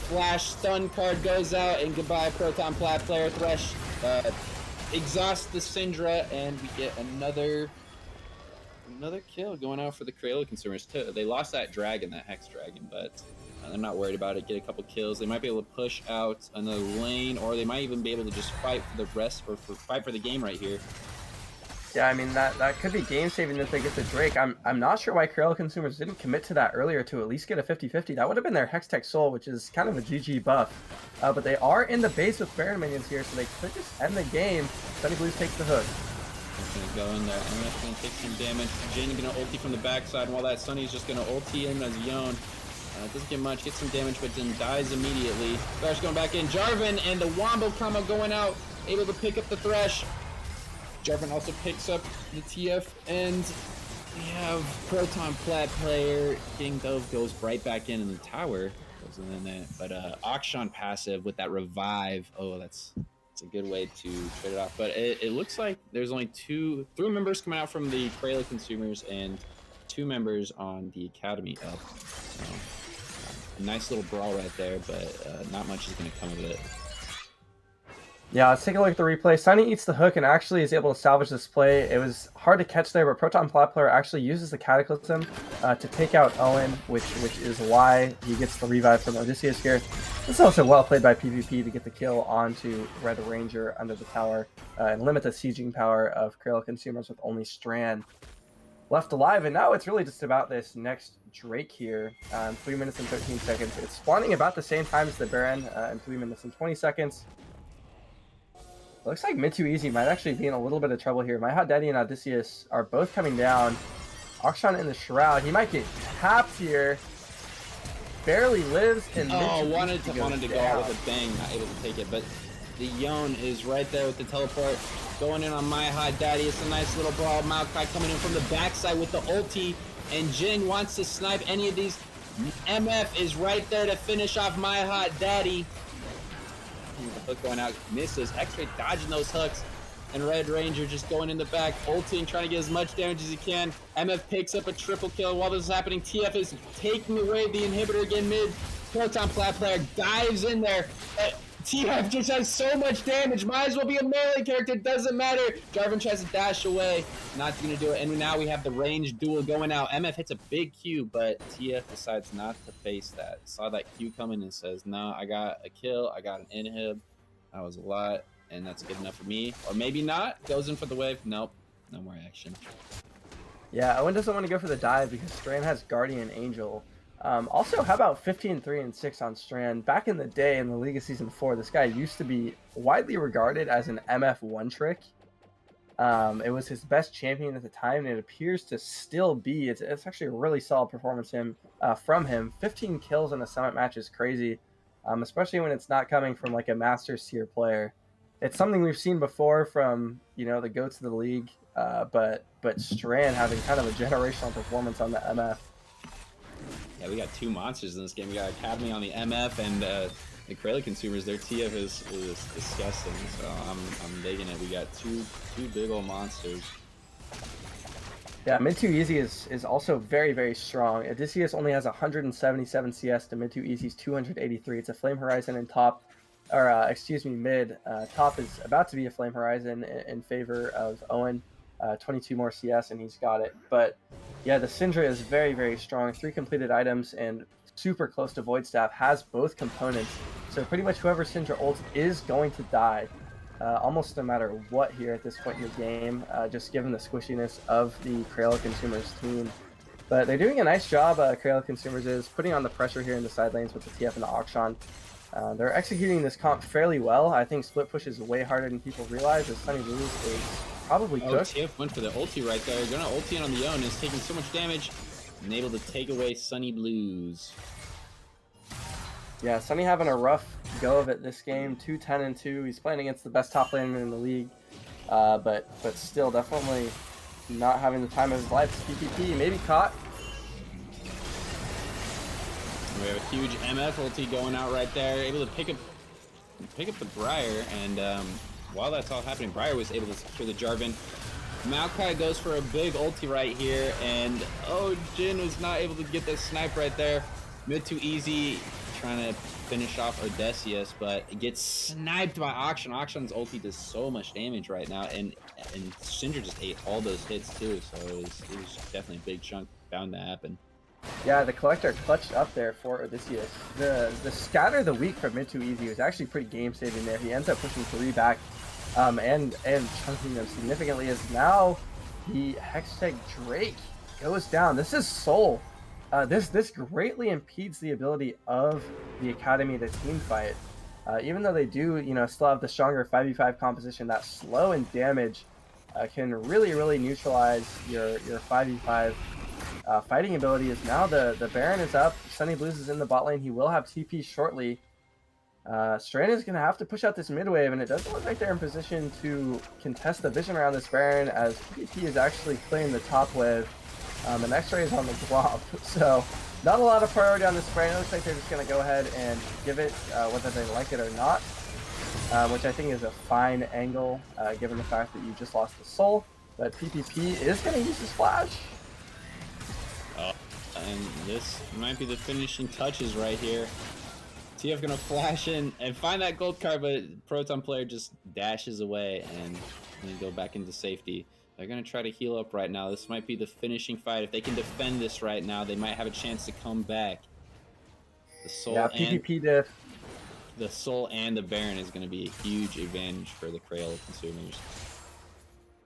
Flash stun card goes out, and goodbye Proton Plat player. Thresh exhausts the Syndra, and we get another kill going out for the Crayola Consumers too. They lost that dragon, that Hex Dragon, but they're not worried about it. Get a couple kills. They might be able to push out another lane, or they might even be able to just fight for the rest, or fight for the game right here. Yeah, I mean, that could be game saving if they get the Drake. I'm not sure why Crayola Consumers didn't commit to that earlier to at least get a 50-50. That would have been their Hextech Soul, which is kind of a GG buff. But they are in the base with Baron minions here, so they could just end the game. Sunny Blues takes the hook. He's gonna go in there. MF's gonna take some damage. Jhin gonna ulti from the backside, and while that Sunny's just gonna ulti in as Yon. Doesn't get much, gets some damage, but then dies immediately. Thresh going back in. Jarvan and the Wombo combo going out, able to pick up the Thresh. Jarvan also picks up the TF, and We have Proton Plat player getting Dove goes right back in the tower. Goes in there. But Akshan passive with that revive. Oh, that's a good way to trade it off. But it looks like there's only three members coming out from the Crayola consumers and 2 members on the Academy up. So a nice little brawl right there, but not much is going to come of it. Yeah, let's take a look at the replay. Sunny eats the hook and actually is able to salvage this play. It was hard to catch there, but Proton Plat player actually uses the Cataclysm to take out Owen, which is why he gets the revive from Odysseus here. This is also well played by PvP to get the kill onto Red Ranger under the tower and limit the sieging power of Crayola consumers with only Strand left alive. And now it's really just about this next Drake here. 3 minutes and 13 seconds. It's spawning about the same time as the Baron in 3 minutes and 20 seconds. Looks like Mid 2 Easy might actually be in a little bit of trouble here. My Hot Daddy and Odysseus are both coming down. Akshan in the Shroud. He might get tapped here. Barely lives. And wanted to go out with a bang. Not able to take it. But the Yon is right there with the teleport. Going in on My Hot Daddy. It's a nice little brawl. Maokai coming in from the backside with the ulti. And Jin wants to snipe any of these. MF is right there to finish off My Hot Daddy. The hook going out, misses. X-Ray dodging those hooks, and Red Ranger just going in the back, ulting, trying to get as much damage as he can. MF picks up a triple kill. While this is happening, TF is taking away the inhibitor again mid. Proton Plat player dives in there. TF just has so much damage. Might as well be a melee character. Doesn't matter. Jarvan tries to dash away. Not going to do it. And now we have the range duel going out. MF hits a big Q, but TF decides not to face that. Saw that Q coming and says, no, I got a kill. I got an inhib. That was a lot. And that's good enough for me. Or maybe not. Goes in for the wave. Nope. No more action. Yeah, Owen doesn't want to go for the dive because Strand has Guardian Angel. Also, how about 15-3 and 6 on Strand? Back in the day in the League of Season 4, this guy used to be widely regarded as an MF one-trick. It was his best champion at the time, and it appears to still be. It's actually a really solid performance from him. 15 kills in a Summit match is crazy, especially when it's not coming from like a Masters tier player. It's something we've seen before from, the GOATs of the league, but Strand having kind of a generational performance on the MF. Yeah, we got 2 monsters in this game. We got Academy on the MF and the Crayola consumers. Their TF is disgusting, so I'm digging it. We got two big old monsters. Yeah, Mid 2 Easy is also very, very strong. Odysseus only has 177 CS to Mid 2 Easy's 283. It's a Flame Horizon in top, or mid. Top is about to be a Flame Horizon in favor of Owen. 22 more CS and he's got it. But yeah, the Syndra is very, very strong. 3 completed items and super close to Void Staff, has both components. So pretty much whoever Syndra ults is going to die. Almost no matter what here at this point in the game, just given the squishiness of the Crayola Consumers team. But they're doing a nice job, Crayola Consumers is, putting on the pressure here in the side lanes with the TF and the Akshan. They're executing this comp fairly well. I think split push is way harder than people realize, as Sunny Blues is probably cooked. TF went for the ulti right there. Gonna ulti in on the own, is taking so much damage and able to take away Sunny Blues. Yeah, Sunny having a rough go of it this game. 2-10-2. He's playing against the best top laner in the league, but still definitely not having the time of his life. PPP maybe caught. We have a huge MF ulti going out right there, able to pick up the Briar, and while that's all happening, Briar was able to secure the Jarvan. Maokai goes for a big ulti right here, and Jin was not able to get the snipe right there. Mid 2 Easy trying to finish off Odysseus, but it gets sniped by Akshan. Akshan's ulti does so much damage right now, and Syndra just ate all those hits too, so it was definitely a big chunk bound to happen. Yeah, the Collector clutched up there for Odysseus. The scatter of the week from Mid 2 Easy was actually pretty game saving there. He ends up pushing 3 back and chunking them significantly, as now the Hextech Drake goes down. This is Soul. This greatly impedes the ability of the Academy to team fight. Even though they do, still have the stronger 5v5 composition, that slow and damage can really neutralize your 5v5 fighting ability. Is now the Baron is up. Sunny Blues is in the bot lane. He will have TP shortly. Strand is going to have to push out this mid wave, and it doesn't look like they're in position to contest the vision around this Baron, as PvP is actually playing the top wave. And X-Ray is on the Glob. So not a lot of priority on this spray. It looks like they're just going to go ahead and give it, whether they like it or not, which I think is a fine angle, given the fact that you just lost the soul. But PPP is going to use his flash. And this might be the finishing touches right here. TF gonna flash in and find that gold card, but Proton player just dashes away and then go back into safety. They're gonna try to heal up right now. This might be the finishing fight. If they can defend this right now, they might have a chance to come back. The soul PPP diff. The soul and the Baron is gonna be a huge advantage for the Crayola consumers.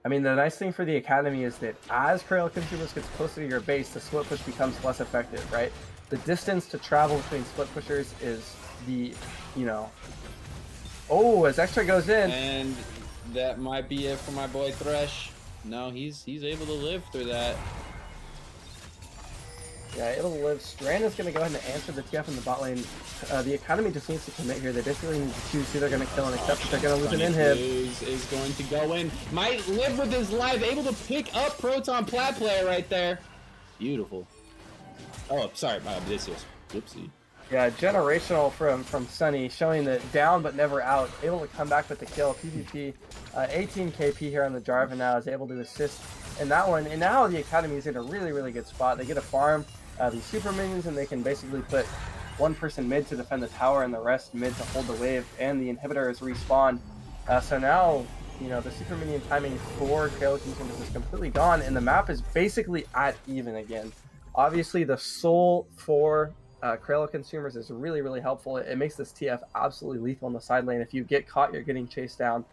I mean, the nice thing for the Academy is that as Crayola consumers gets closer to your base, the split push becomes less effective, right? The distance to travel between split pushers is the, Oh, as Extra goes in. And that might be it for my boy Thresh. No, he's able to live through that. Yeah, able to live. Strand is going to go ahead and answer the TF in the bot lane. The Academy just needs to commit here. They just really need to choose who they're going to kill and accept that they're going to lose an inhib. Is going to go in. Might live with his life. Able to pick up Proton Plat player right there. Beautiful. Oh, sorry. Odysseus. Whoopsie. Yeah, generational from Sunny, showing that down but never out. Able to come back with the kill. PvP, 18 KP here on the Jarvan now, is able to assist in that one. And now the Academy is in a really, really good spot. They get a farm these super minions, and they can basically put one person mid to defend the tower and the rest mid to hold the wave, and the inhibitor is respawned. So now, the super minion timing for Crayola consumers is completely gone, and the map is basically at even again. Obviously, the soul for Crayola consumers is really, really helpful. It makes this TF absolutely lethal in the side lane. If you get caught, you're getting chased down.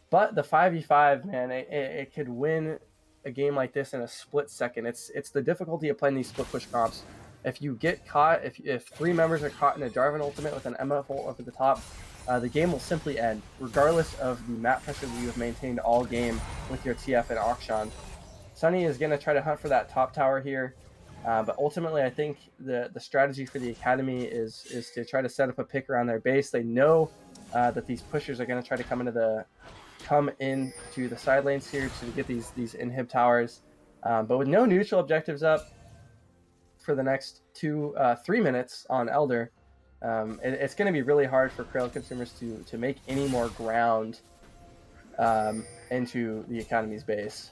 But the 5v5, man, it could win a game like this in a split second. It's the difficulty of playing these split push comps. If you get caught, if three members are caught in a Jarvan ultimate with an MF ult over the top, the game will simply end, regardless of the map pressure that you have maintained all game with your TF and Akshan. Sunny is going to try to hunt for that top tower here. But ultimately, I think the strategy for the Academy is to try to set up a pick around their base. They know that these pushers are going to try to come into the side lanes here to get these inhib towers. But with no neutral objectives up for the next 3 minutes on Elder, it's going to be really hard for Crayola consumers to make any more ground into the Academy's base.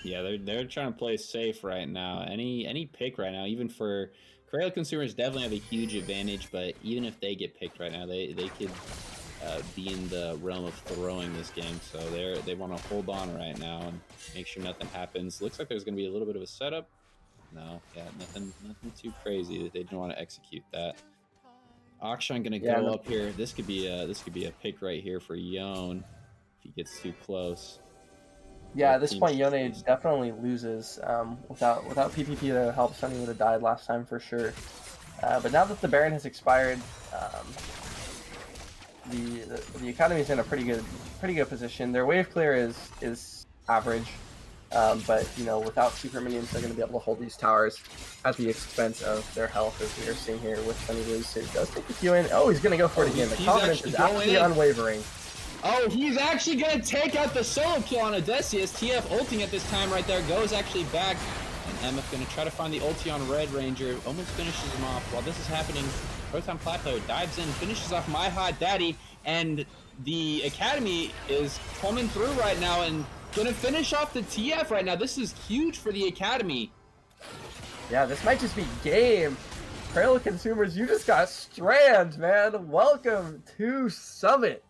Yeah, they're trying to play safe right now. Any pick right now, even for Crayola consumers, definitely have a huge advantage. But even if they get picked right now, they could be in the realm of throwing this game. So they want to hold on right now and make sure nothing happens. Looks like there's going to be a little bit of a setup. No, yeah, nothing too crazy. They didn't want to execute that. Akshan gonna go up here. This could be a pick right here for Yone if he gets too close. Yeah, at this point, Yone definitely loses. Without PPP to help, Sunny would have died last time for sure. But now that the Baron has expired, the Academy is in a pretty good position. Their wave clear is average, but without super minions, they're going to be able to hold these towers at the expense of their health, as we are seeing here with Sunny lose. So he does take the Q in. Oh, he's going to go for it again. The confidence is absolutely unwavering. Oh, he's actually going to take out the solo kill on Odysseus. TF ulting at this time right there. Goes actually back. And MF going to try to find the ulti on Red Ranger. Almost finishes him off. While this is happening, Proton Plat player dives in, finishes off My Hot Daddy. And the Academy is coming through right now and going to finish off the TF right now. This is huge for the Academy. Yeah, this might just be game. Crayola consumers, you just got Strand, man. Welcome to Summit.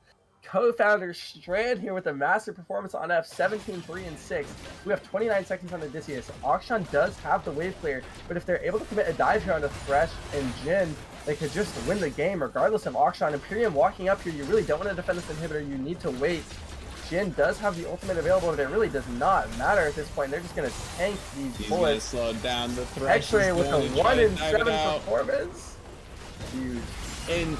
Co-founder Strand here with a massive performance on F, 17, 3, and 6. We have 29 seconds on Odysseus. Akshan does have the wave clear, but if they're able to commit a dive here onto Thresh and Jhin, they could just win the game regardless of Akshan. Imperium walking up here, you really don't want to defend this inhibitor, you need to wait. Jhin does have the ultimate available, but it really does not matter at this point. They're just going to tank these bullets. Slow down the Thresh. X-Ray with a 1 in 7 performance. Huge. And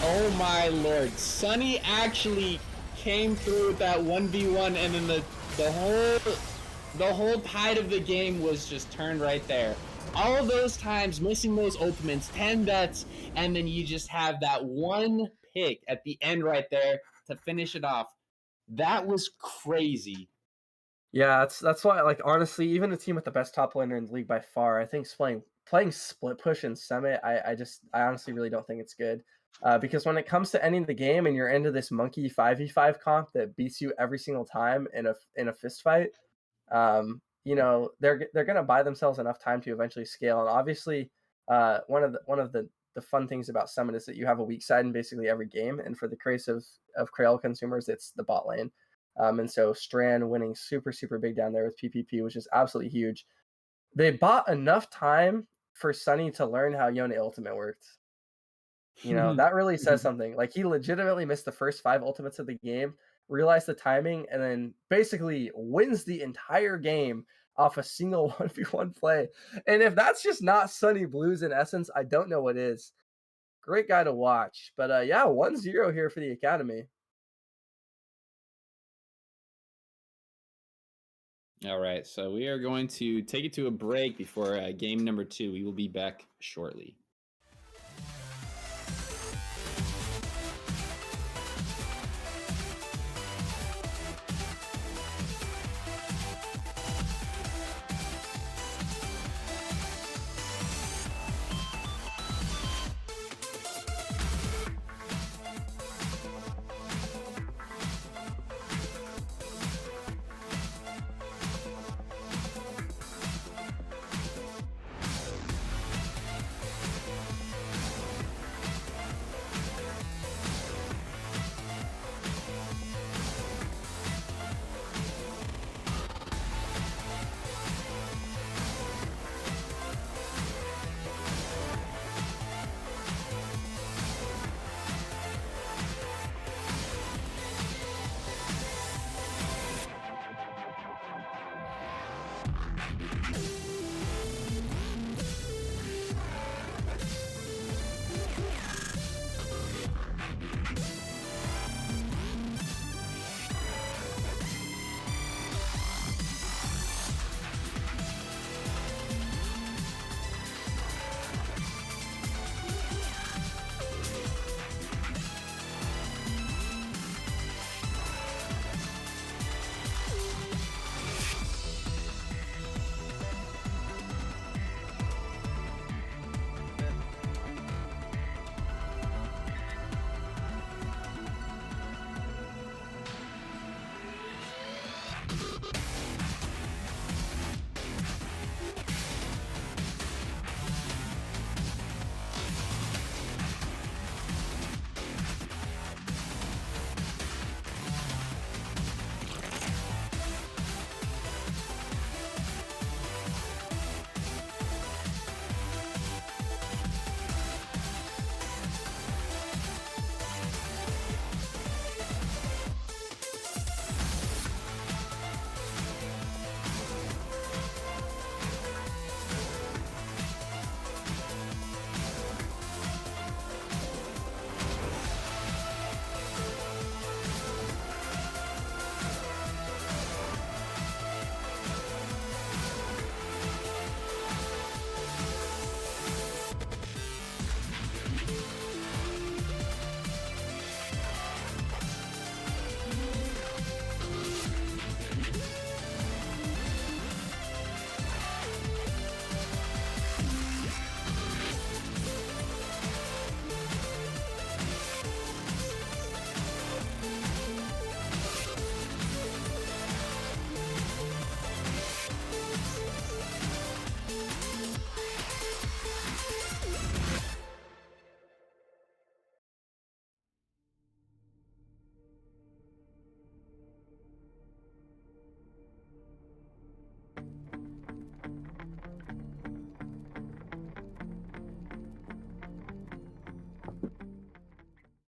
oh my lord, Sunny actually came through with that 1v1, and then the whole tide of the game was just turned right there. All of those times missing those ultimates, 10 deaths, and then you just have that one pick at the end right there to finish it off. That was crazy. Yeah, that's why, like, honestly, even the team with the best top laner in the league by far, I think is playing split push and summit. I honestly really don't think it's good. Because when it comes to ending the game and you're into this monkey 5v5 comp that beats you every single time in a fist fight, they're gonna buy themselves enough time to eventually scale. And obviously, one of the fun things about Summit is that you have a weak side in basically every game. And for the case of Crayola consumers, it's the bot lane. And so Strand winning super super big down there with PPP, which is absolutely huge. They bought enough time for Sunny to learn how Yone ultimate worked. That really says something. Like, he legitimately missed the first 5 ultimates of the game, realized the timing, and then basically wins the entire game off a single 1v1 play. And if that's just not Sunny Blues in essence, I don't know what is. Great guy to watch. But yeah, 1-0 here for the Academy. All right, so we are going to take it to a break before game number 2. We will be back shortly.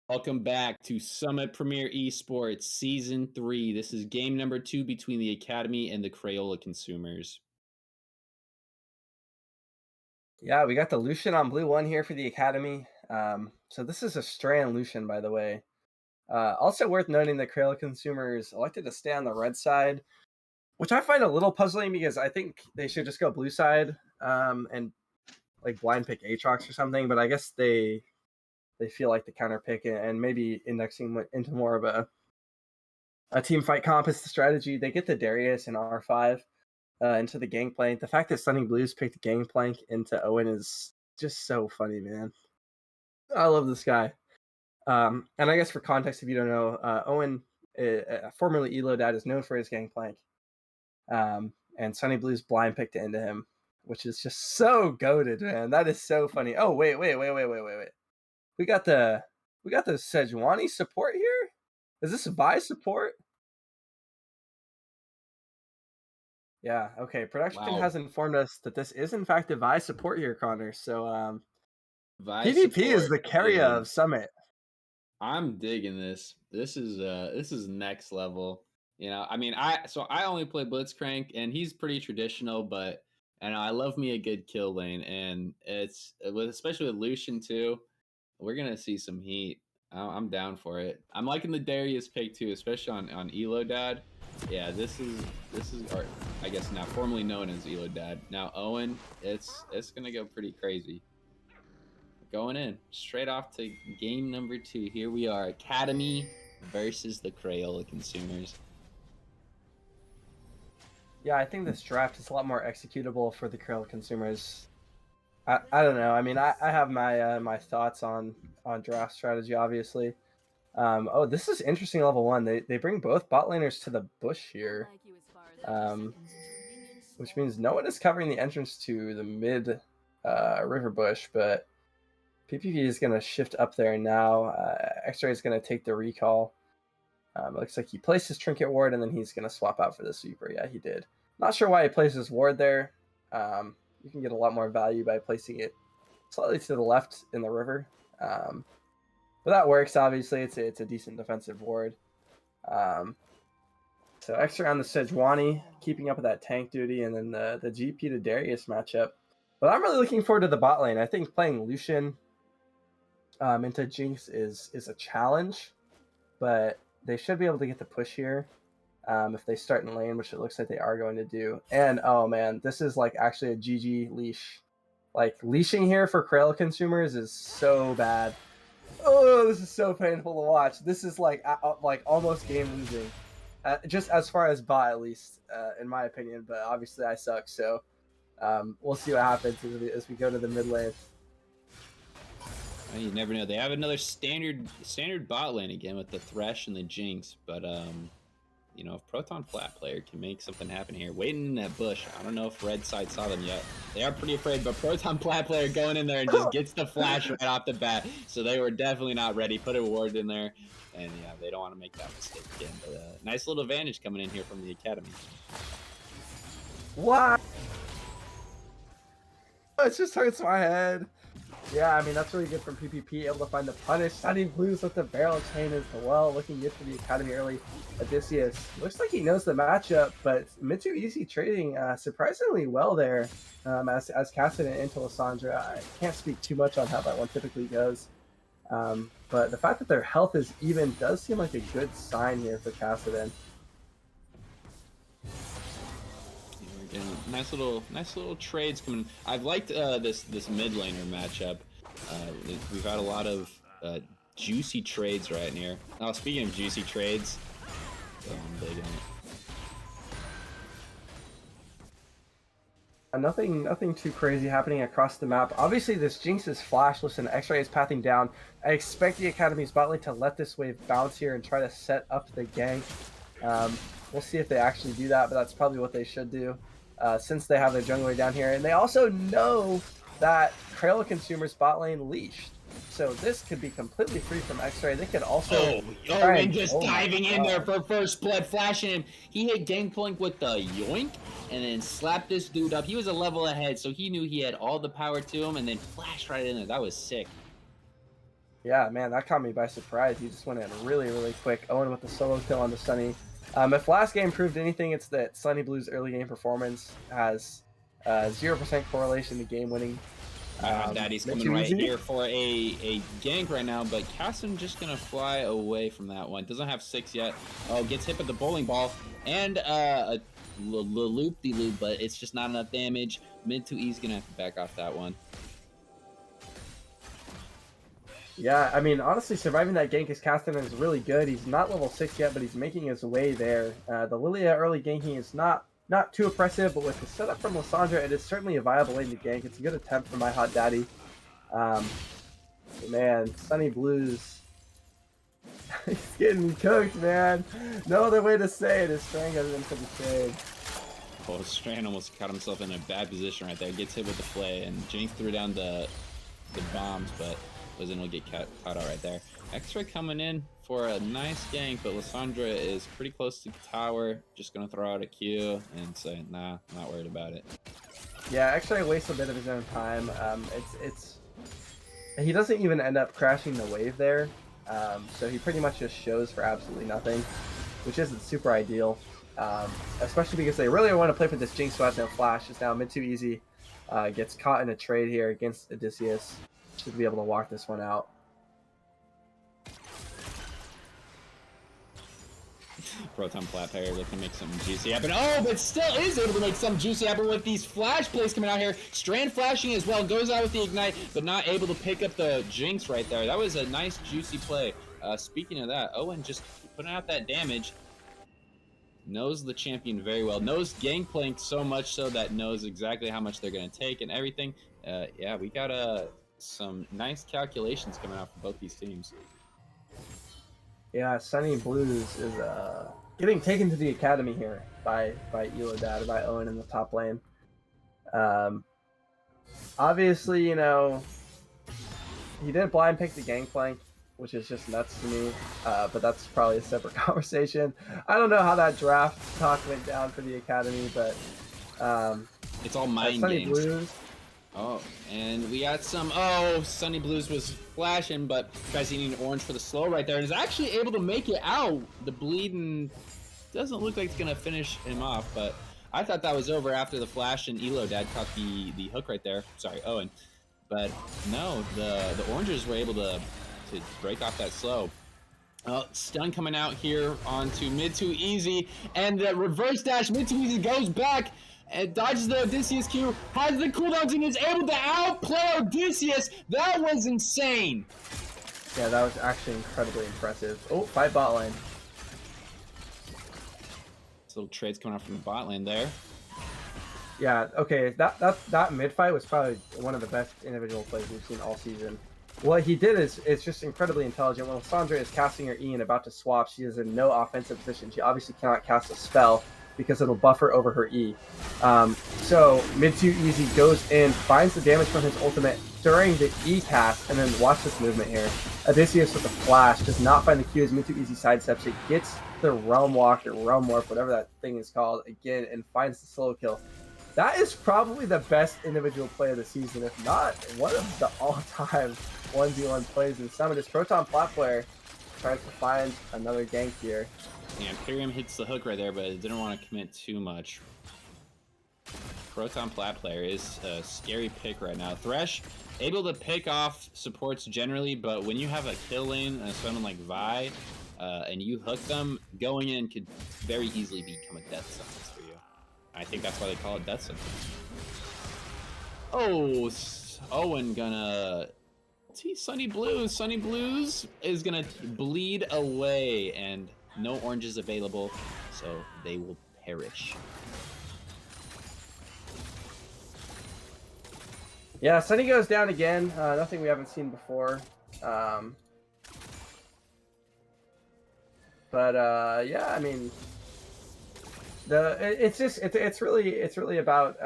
Welcome back to Summit Premier Esports Season 3. This is game number 2 between the Academy and the Crayola consumers. Yeah, we got the Lucian on blue 1 here for the Academy. So this is a Strand Lucian, by the way. Also worth noting that Crayola consumers elected to stay on the red side, which I find a little puzzling because I think they should just go blue side and like blind pick Aatrox or something. But I guess they feel like the counter pick and maybe indexing into more of A team fight comp is the strategy. They get the Darius and R5 into the Gangplank. The fact that Sunny Blues picked Gangplank into Owen is just so funny, man. I love this guy. And I guess for context, if you don't know, Owen, formerly Elo Dad, is known for his Gangplank. And Sunny Blues blind picked it into him, which is just so goated, man. That is so funny. Oh, wait. We got the Sejuani support here? Is this Vi support? Yeah, okay. Production Wow. has informed us that this is in fact a Vi support here, Connor. So Vi PvP is support the carrier of is Summit. I'm digging this. This is next level. You know, I mean, I only play Blitzcrank and he's pretty traditional, but and I love me a good kill lane, and it's with especially with Lucian too. We're gonna see some heat. I'm down for it. I'm liking the Darius pick too, especially on Elo Dad. Yeah, this is or I guess now formerly known as Elo Dad. Now Owen, it's gonna go pretty crazy. Going in straight off to game number 2. Here we are, Academy versus the Crayola consumers. Yeah, I think this draft is a lot more executable for the Krill consumers. I don't know. I mean, I have my thoughts on draft strategy, obviously. Oh, this is interesting. Level 1. They bring both bot laners to the bush here, which means no one is covering the entrance to the mid river bush, but PPV is going to shift up there now. X-Ray is going to take the recall. It looks like he placed his trinket ward, and then he's going to swap out for the sweeper. Yeah, he did. Not sure why he placed his ward there. You can get a lot more value by placing it slightly to the left in the river. But that works, obviously. It's a decent defensive ward. So extra on the Sejuani, keeping up with that tank duty, and then the GP to Darius matchup. But I'm really looking forward to the bot lane. I think playing Lucian into Jinx is a challenge, but they should be able to get the push here if they start in lane, which it looks like they are going to do. And oh man, this is like actually a GG leash. Like leashing here for Crayola consumers is so bad. Oh, this is so painful to watch. This is like almost game losing, just as far as bot at least, in my opinion. But obviously I suck, so we'll see what happens as we go to the mid lane. You never know. They have another standard bot lane again with the Thresh and the Jinx, but you know, if Proton Flat player can make something happen here, waiting in that bush. I don't know if Red Side saw them yet. They are pretty afraid, but Proton Flat player going in there and just gets the flash right off the bat. So they were definitely not ready. Put a ward in there, and yeah, they don't want to make that mistake again. But nice little advantage coming in here from the Academy. What? It just hurts my head. Yeah, I mean, that's really good from PPP, able to find the punish. Sunny Blues with the barrel chain as well, looking good for the Academy early. Odysseus looks like he knows the matchup, but Mitsu Easy trading surprisingly well there as Cassidy into Lissandra. I can't speak too much on how that one typically goes, but the fact that their health is even does seem like a good sign here for Cassidy. Nice little trades coming. I've liked this mid laner matchup. We've had a lot of juicy trades right here. Oh, speaking of juicy trades, I'm big on it. Nothing too crazy happening across the map. Obviously, this Jinx is flashless and X-Ray is pathing down. I expect the Academy's bot lane to let this wave bounce here and try to set up the gank. We'll see if they actually do that, but that's probably what they should do. Since they have their jungler down here. And they also know that Crayola consumers bot lane leashed. So this could be completely free from X-Ray. They could also... and just diving in there for first blood, flashing him. He hit Gangplank with the yoink, and then slapped this dude up. He was a level ahead, so he knew he had all the power to him, and then flashed right in there. That was sick. Yeah, man, that caught me by surprise. He just went in really, really quick. Owen with the solo kill on the Sunny. If last game proved anything, it's that Sunny Blue's early game performance has 0% correlation to game winning. Daddy's coming right here for a gank right now, but Cassim just gonna fly away from that one. Doesn't have 6 yet. Oh, gets hit with the bowling ball and a loop-de-loop, but it's just not enough damage. Mid 2E's gonna have to back off that one. Yeah, I mean, honestly, surviving that gank as Castanen is really good. He's not level 6 yet, but he's making his way there. The Lilia early ganking is not too oppressive, but with the setup from Lissandra, it is certainly a viable lane to gank. It's a good attempt for my hot daddy. Man, Sunny Blues, he's getting cooked, man. No other way to say it. His strength has been for the shade. Oh, Strand almost caught himself in a bad position right there. Gets hit with the flay, and Jinx threw down the bombs, but wasn't able to get caught out right there. X-Ray coming in for a nice gank, but Lissandra is pretty close to the tower. Just gonna throw out a Q and say, nah, not worried about it. Yeah, X-Ray wastes a bit of his own time. He doesn't even end up crashing the wave there, so he pretty much just shows for absolutely nothing, which isn't super ideal, especially because they really want to play for this Jinx who has no flash. It's now mid too easy. Gets caught in a trade here against Odysseus. Should be able to walk this one out. Proton Plat player looking to make something juicy happen. Oh, but still is able to make something juicy happen with these flash plays coming out here. Strand flashing as well. Goes out with the Ignite, but not able to pick up the Jinx right there. That was a nice, juicy play. Speaking of that, Owen just putting out that damage. Knows the champion very well. Knows Gangplank so much so that knows exactly how much they're going to take and everything. Yeah, we got some nice calculations coming out for both these teams. Yeah, Sunny Blues is getting taken to the academy here by Elodad, by Owen in the top lane. Obviously, you know, he didn't blind pick the Gangplank, which is just nuts to me, but that's probably a separate conversation. I don't know how that draft talk went down for the academy, but it's all mind Sunny games. Blues. Oh, and we got some. Oh, Sunny Blues was flashing, but tries eating orange for the slow right there, and is actually able to make it out. The bleeding doesn't look like it's gonna finish him off, but I thought that was over after the flash, and Elodad caught the hook right there. Sorry, Owen, but no, the oranges were able to break off that slow. Stun coming out here onto mid too easy, and the reverse dash mid too easy goes back and dodges the Odysseus Q, has the cooldowns and is able to outplay Odysseus. That was insane. Yeah, that was actually incredibly impressive. Oh, 5 bot lane. Little trades coming out from the bot lane there. Yeah, okay, that mid fight was probably one of the best individual plays we've seen all season. What he did is it's just incredibly intelligent. When Lissandra is casting her E and about to swap, she is in no offensive position. She obviously cannot cast a spell because it'll buffer over her E. So mid too easy goes in, finds the damage from his ultimate during the E cast, and then watch this movement here. Odysseus with the flash does not find the Q as mid too easy sidesteps. It gets the Realm Walk or Realm Warp, whatever that thing is called, again, and finds the solo kill. That is probably the best individual play of the season, if not one of the all-time 1v1 plays in Summit. This Proton Plat player tries to find another gank here. Yeah, Imperium hits the hook right there, but it didn't want to commit too much. Proton Plat player is a scary pick right now. Thresh, able to pick off supports generally, but when you have a kill lane and someone like Vi, and you hook them, going in could very easily become a death sentence for you. I think that's why they call it death sentence. Oh, Owen gonna... See, Sunny Blues. Sunny Blues is gonna bleed away, and no oranges available, so they will perish. Yeah, Sunny goes down again. Nothing we haven't seen before. Yeah, I mean, it's really about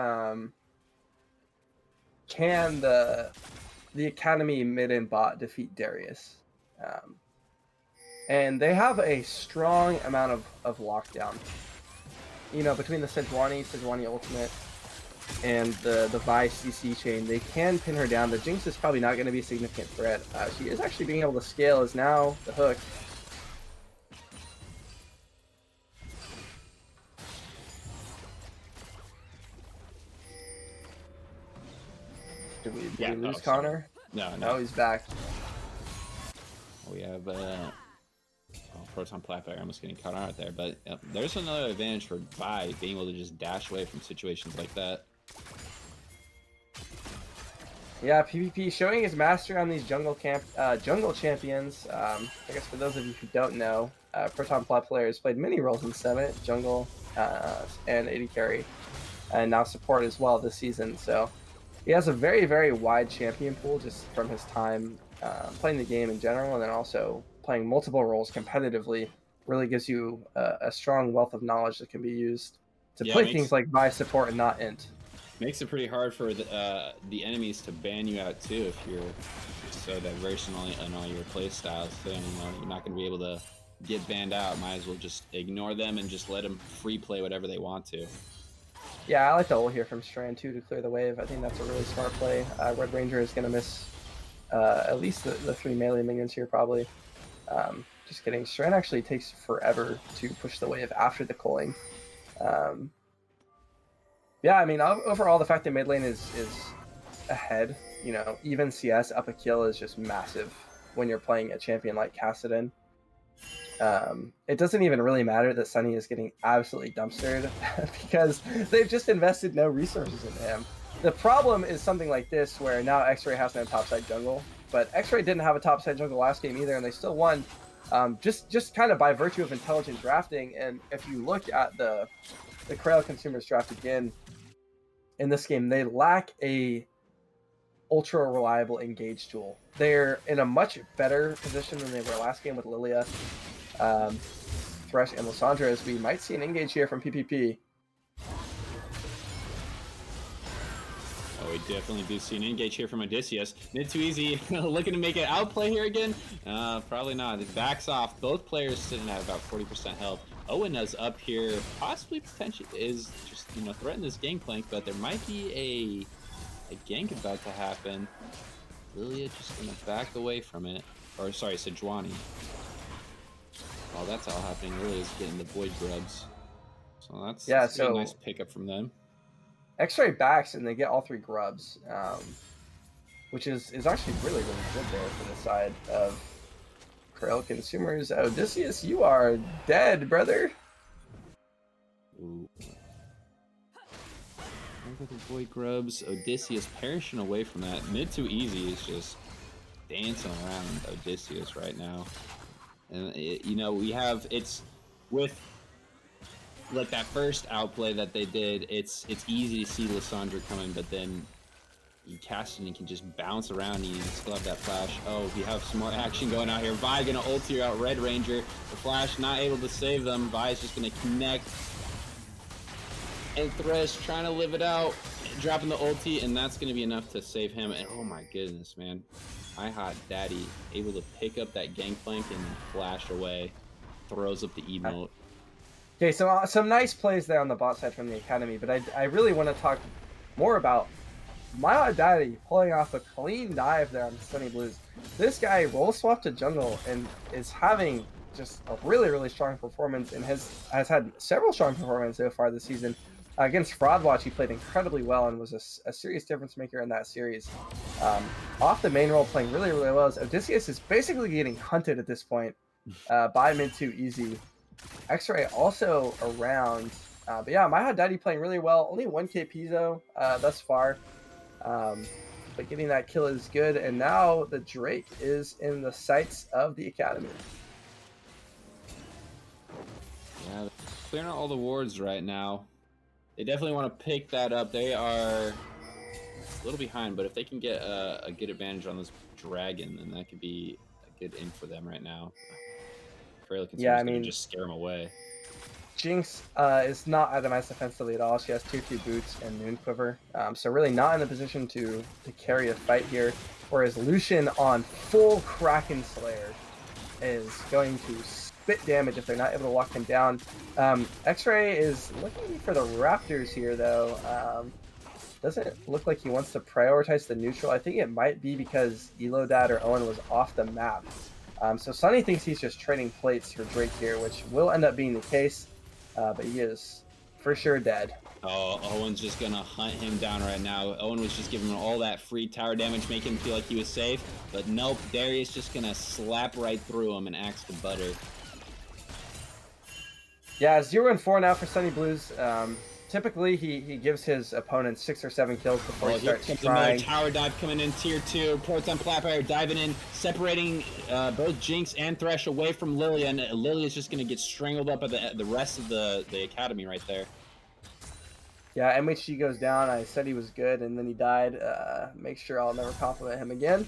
can the Academy mid and bot defeat Darius, and they have a strong amount of lockdown. You know, between the Sejuani ultimate and the Vi CC chain, they can pin her down. The Jinx is probably not going to be a significant threat. She is actually being able to scale as now the hook. Did we lose Connor? No, he's back. We have Proton Plat player almost getting caught out there, but there's another advantage for Vi being able to just dash away from situations like that. Yeah, PvP showing his mastery on these jungle champions. I guess for those of you who don't know, Proton Plot player has played many roles in Summit, jungle, and AD carry, and now support as well this season. So he has a very, very wide champion pool just from his time playing the game in general, and then also playing multiple roles competitively. Really gives you a strong wealth of knowledge that can be used to Yeah, it play things like Vi support and not int. makes it pretty hard for the enemies to ban you out too if you're so diverse in all your play styles. So, you know, you're not going to be able to get banned out. Might as well just ignore them and just let them free play whatever they want to. Yeah, I like the ult here from Strand too to clear the wave. I think that's a really smart play. Red Ranger is going to miss at least the 3 melee minions here probably. Just kidding. Strand actually takes forever to push the wave after the culling. Um, yeah, I mean, overall, the fact that mid lane is ahead, you know, even CS up a kill is just massive when you're playing a champion like Kassadin. It doesn't even really matter that Sunny is getting absolutely dumpstered because they've just invested no resources in him. The problem is something like this where now X-Ray has no topside jungle, but X-Ray didn't have a topside jungle last game either, and they still won. Just kind of by virtue of intelligent drafting. And if you look at the Crayola consumers draft again in this game, they lack a ultra reliable engage tool. They're in a much better position than they were last game with Lilia, Thresh, and Lissandra, as we might see an engage here from PPP. Oh, we definitely do see an engage here from Odysseus. Mid too easy, looking to make an outplay here again. Probably not. It backs off. Both players sitting at about 40% health. Owen is up here, possibly potentially is just, you know, threatening this gangplank, but there might be a gank about to happen. Lilia just gonna back away from it. Or sorry, Sejuani. While that's all happening, Lilia's getting the void grubs. So that's a nice pickup from them. X-Ray backs and they get all 3 grubs, which is actually really, really good there for the side of Crayola consumers. Odysseus, you are dead, brother. Ooh. Look at the void grubs. Odysseus perishing away from that. Mid too easy is just dancing around Odysseus right now. And, you know, it's with like that first outplay that they did, it's easy to see Lissandra coming, but then you cast and you can just bounce around and you still have that flash. Oh, we have some more action going out here. Vi gonna ult here out Red Ranger. The flash not able to save them. Vi's just gonna connect. And Thresh trying to live it out, dropping the ulti, and that's gonna be enough to save him. And oh my goodness, man. Hot Daddy able to pick up that gangplank and flash away. Throws up the emote. Okay, so some nice plays there on the bot side from the Academy, but I really want to talk more about Hot Daddy pulling off a clean dive there on Sunny Blues. This guy roll swapped to jungle and is having just a really, really strong performance and has had several strong performances so far this season. Against Fraudwatch, he played incredibly well and was a serious difference maker in that series. Off the main role, playing really, really well. As Odysseus is basically getting hunted at this point by mid too easy. X-Ray also around. But yeah, Hot Daddy playing really well. Only 1k Pizzo thus far. But getting that kill is good. And now the Drake is in the sights of the Academy. Yeah, clearing out all the wards right now. They definitely want to pick that up. They are a little behind, but if they can get a good advantage on this dragon, then that could be a good in for them right now. Yeah, I mean, just scare them away. Jinx is not itemized defensively at all. She has tier 2 boots and Moon Quiver, so really not in a position to carry a fight here. Whereas Lucian on full Kraken Slayer is going to spit damage if they're not able to lock him down. X-Ray is looking for the Raptors here, though. Doesn't look like he wants to prioritize the neutral. I think it might be because Elodad or Owen was off the map. So Sunny thinks he's just trading plates for Drake here, which will end up being the case, but he is for sure dead. Oh, Owen's just gonna hunt him down right now. Owen was just giving him all that free tower damage, making him feel like he was safe, but nope, Darius just gonna slap right through him and axe to butter. Yeah, 0-4 now for Sunny Blues. typically he gives his opponent 6 or 7 kills before Oh, he here starts comes another trying. tower dive coming in tier 2. Proton Flatfire diving in, separating both Jinx and Thresh away from Lilia, and Lilia is just going to get strangled up by the rest of the academy right there. Yeah, MHG goes down. I said he was good, and then he died. Make sure I'll never compliment him again.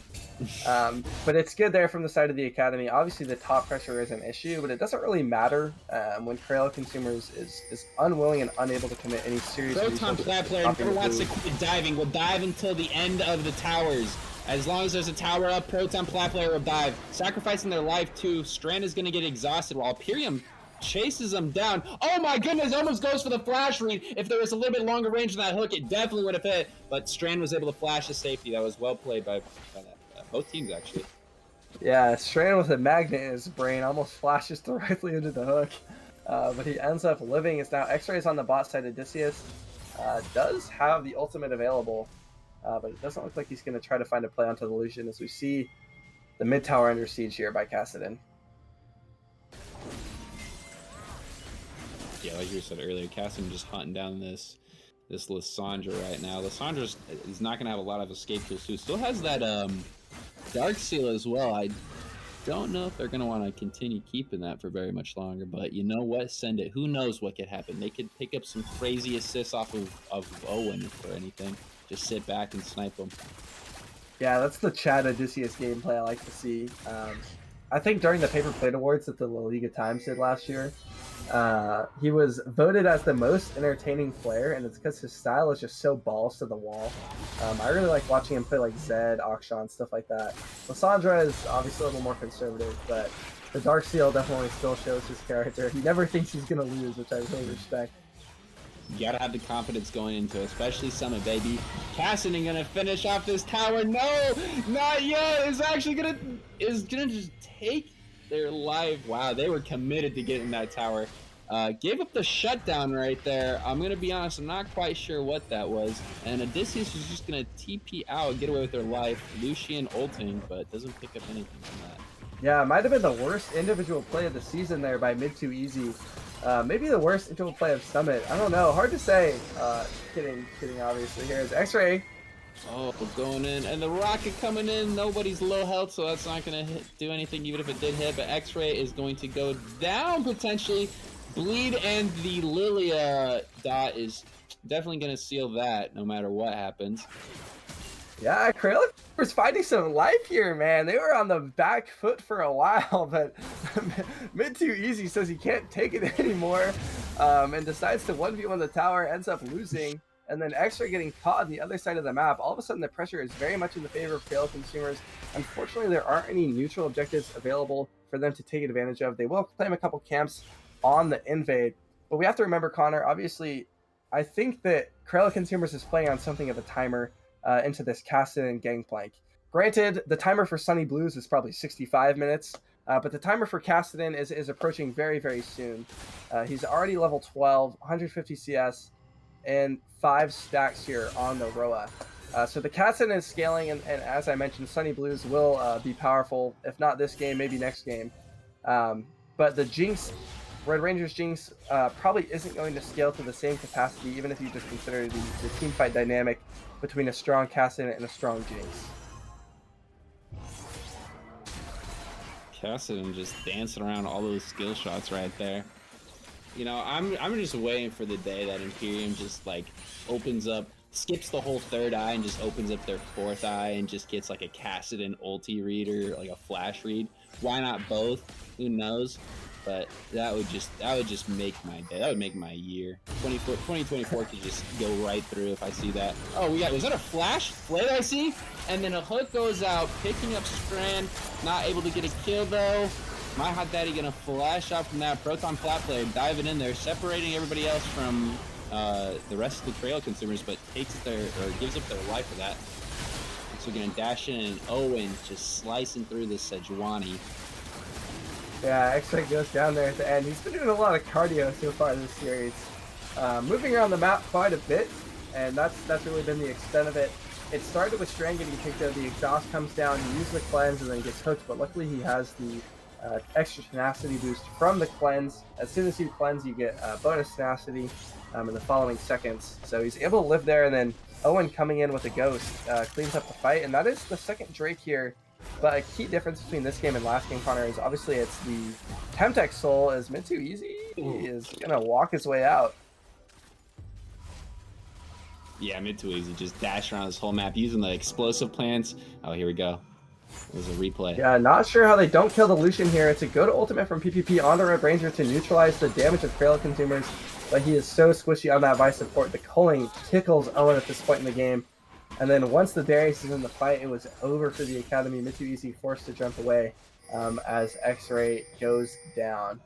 But it's good there from the side of the academy. Obviously, the top pressure is an issue, but it doesn't really matter when Crayola Consumers is unwilling and unable to commit any serious Proton resources. Flat Player never wants to quit diving. Will dive until the end of the towers. As long as there's a tower up, Proton Flat Player will dive. Sacrificing their life too. Strand is going to get exhausted while Imperium chases them down. Oh my goodness, almost goes for the flash read. If there was a little bit longer range than that hook, it definitely would have hit. But Strand was able to flash to safety. That was well played by both teams, actually. Yeah, Strand with a magnet in his brain almost flashes directly into the hook. But he ends up living. It's now X-Rays on the bot side. Odysseus does have the ultimate available, but it doesn't look like he's going to try to find a play onto the Lucian as we see the mid tower under siege here by Kassadin. Yeah, like you said earlier, Cassim just hunting down this Lissandra right now. Lissandra is not going to have a lot of escape tools too. Still has that Dark Seal as well. I don't know if they're going to want to continue keeping that for very much longer, but you know what? Send it. Who knows what could happen? They could pick up some crazy assists off of Owen or anything. Just sit back and snipe them. Yeah, that's the Chad Odysseus gameplay I like to see. I think during the Paper Plate Awards that the La Liga Times did last year, he was voted as the most entertaining player, and it's because his style is just so balls to the wall. I really like watching him play like Zed, Akshan, stuff like that. Lissandra is obviously a little more conservative, but the Dark Seal definitely still shows his character. He never thinks he's going to lose, which I really respect. You gotta have the confidence going into it, especially Summit, baby. Cassidy gonna finish off this tower. No, not yet. Is gonna just take their life. Wow, they were committed to getting that tower. Gave up the shutdown right there. I'm gonna be honest, I'm not quite sure what that was. And Odysseus was just gonna TP out, get away with their life. Lucian ulting, but doesn't pick up anything from that. Yeah, it might have been the worst individual play of the season there by Mid2Easy. Maybe the worst individual play of Summit. I don't know. Hard to say. Kidding obviously. Here is X-Ray. Oh, going in. And the rocket coming in. Nobody's low health, so that's not going to do anything even if it did hit. But X-Ray is going to go down potentially. Bleed and the Lilia dot is definitely going to seal that no matter what happens. Yeah, Crayola was finding some life here, man. They were on the back foot for a while, but Mid2Easy says he can't take it anymore and decides to 1v1 the tower, ends up losing, and then X-Ray getting caught on the other side of the map. All of a sudden, the pressure is very much in the favor of Crayola Consumers. Unfortunately, there aren't any neutral objectives available for them to take advantage of. They will claim a couple camps on the invade, but we have to remember, Connor, obviously, I think that Crayola Consumers is playing on something of a timer into this Kassadin Gangplank. Granted, the timer for Sunny Blues is probably 65 minutes, but the timer for Kassadin is approaching very, very soon. He's already level 12, 150 CS, and 5 stacks here on the Roa. So the Kassadin is scaling, and as I mentioned, Sunny Blues will be powerful, if not this game, maybe next game. But the Jinx, Red Ranger's Jinx, probably isn't going to scale to the same capacity, even if you just consider the teamfight dynamic between a strong Kassadin and a strong Jinx. Kassadin just dancing around all those skill shots right there. You know, I'm just waiting for the day that Imperium just like opens up, skips the whole third eye and just opens up their fourth eye and just gets like a Kassadin ulti read or like a flash read. Why not both? Who knows? But that would just make my day. That would make my year. 2024 could just go right through if I see that. Oh, was that a flash flare I see? And then a hook goes out, picking up Strand, not able to get a kill though. My hot daddy gonna flash out from that Proton Flat Player, diving in there, separating everybody else from the rest of the Crayola Consumers, but gives up their life for that. So we're gonna dash in and Owen just slicing through this Sejuani. Yeah, X-Ray goes down there at the end. He's been doing a lot of cardio so far this series. Moving around the map quite a bit, and that's really been the extent of it. It started with Strand getting kicked out, the exhaust comes down, he uses the cleanse and then gets hooked, but luckily he has the extra tenacity boost from the cleanse. As soon as you cleanse, you get bonus tenacity in the following seconds. So he's able to live there, and then Owen coming in with a ghost cleans up the fight, and that is the second Drake here. But a key difference between this game and last game, Connor, is obviously it's the Temtech Soul is mid too easy. He is gonna walk his way out. Yeah, mid too easy. Just dash around this whole map using the explosive plants. Oh, here we go. There's a replay. Yeah, not sure how they don't kill the Lucian here. It's a good ultimate from PPP onto Red Ranger to neutralize the damage of Crayola consumers, but he is so squishy on that Vice support. The culling tickles Owen at this point in the game. And then once the Darius is in the fight, it was over for the Academy. Mid too easy, forced to jump away as X-Ray goes down.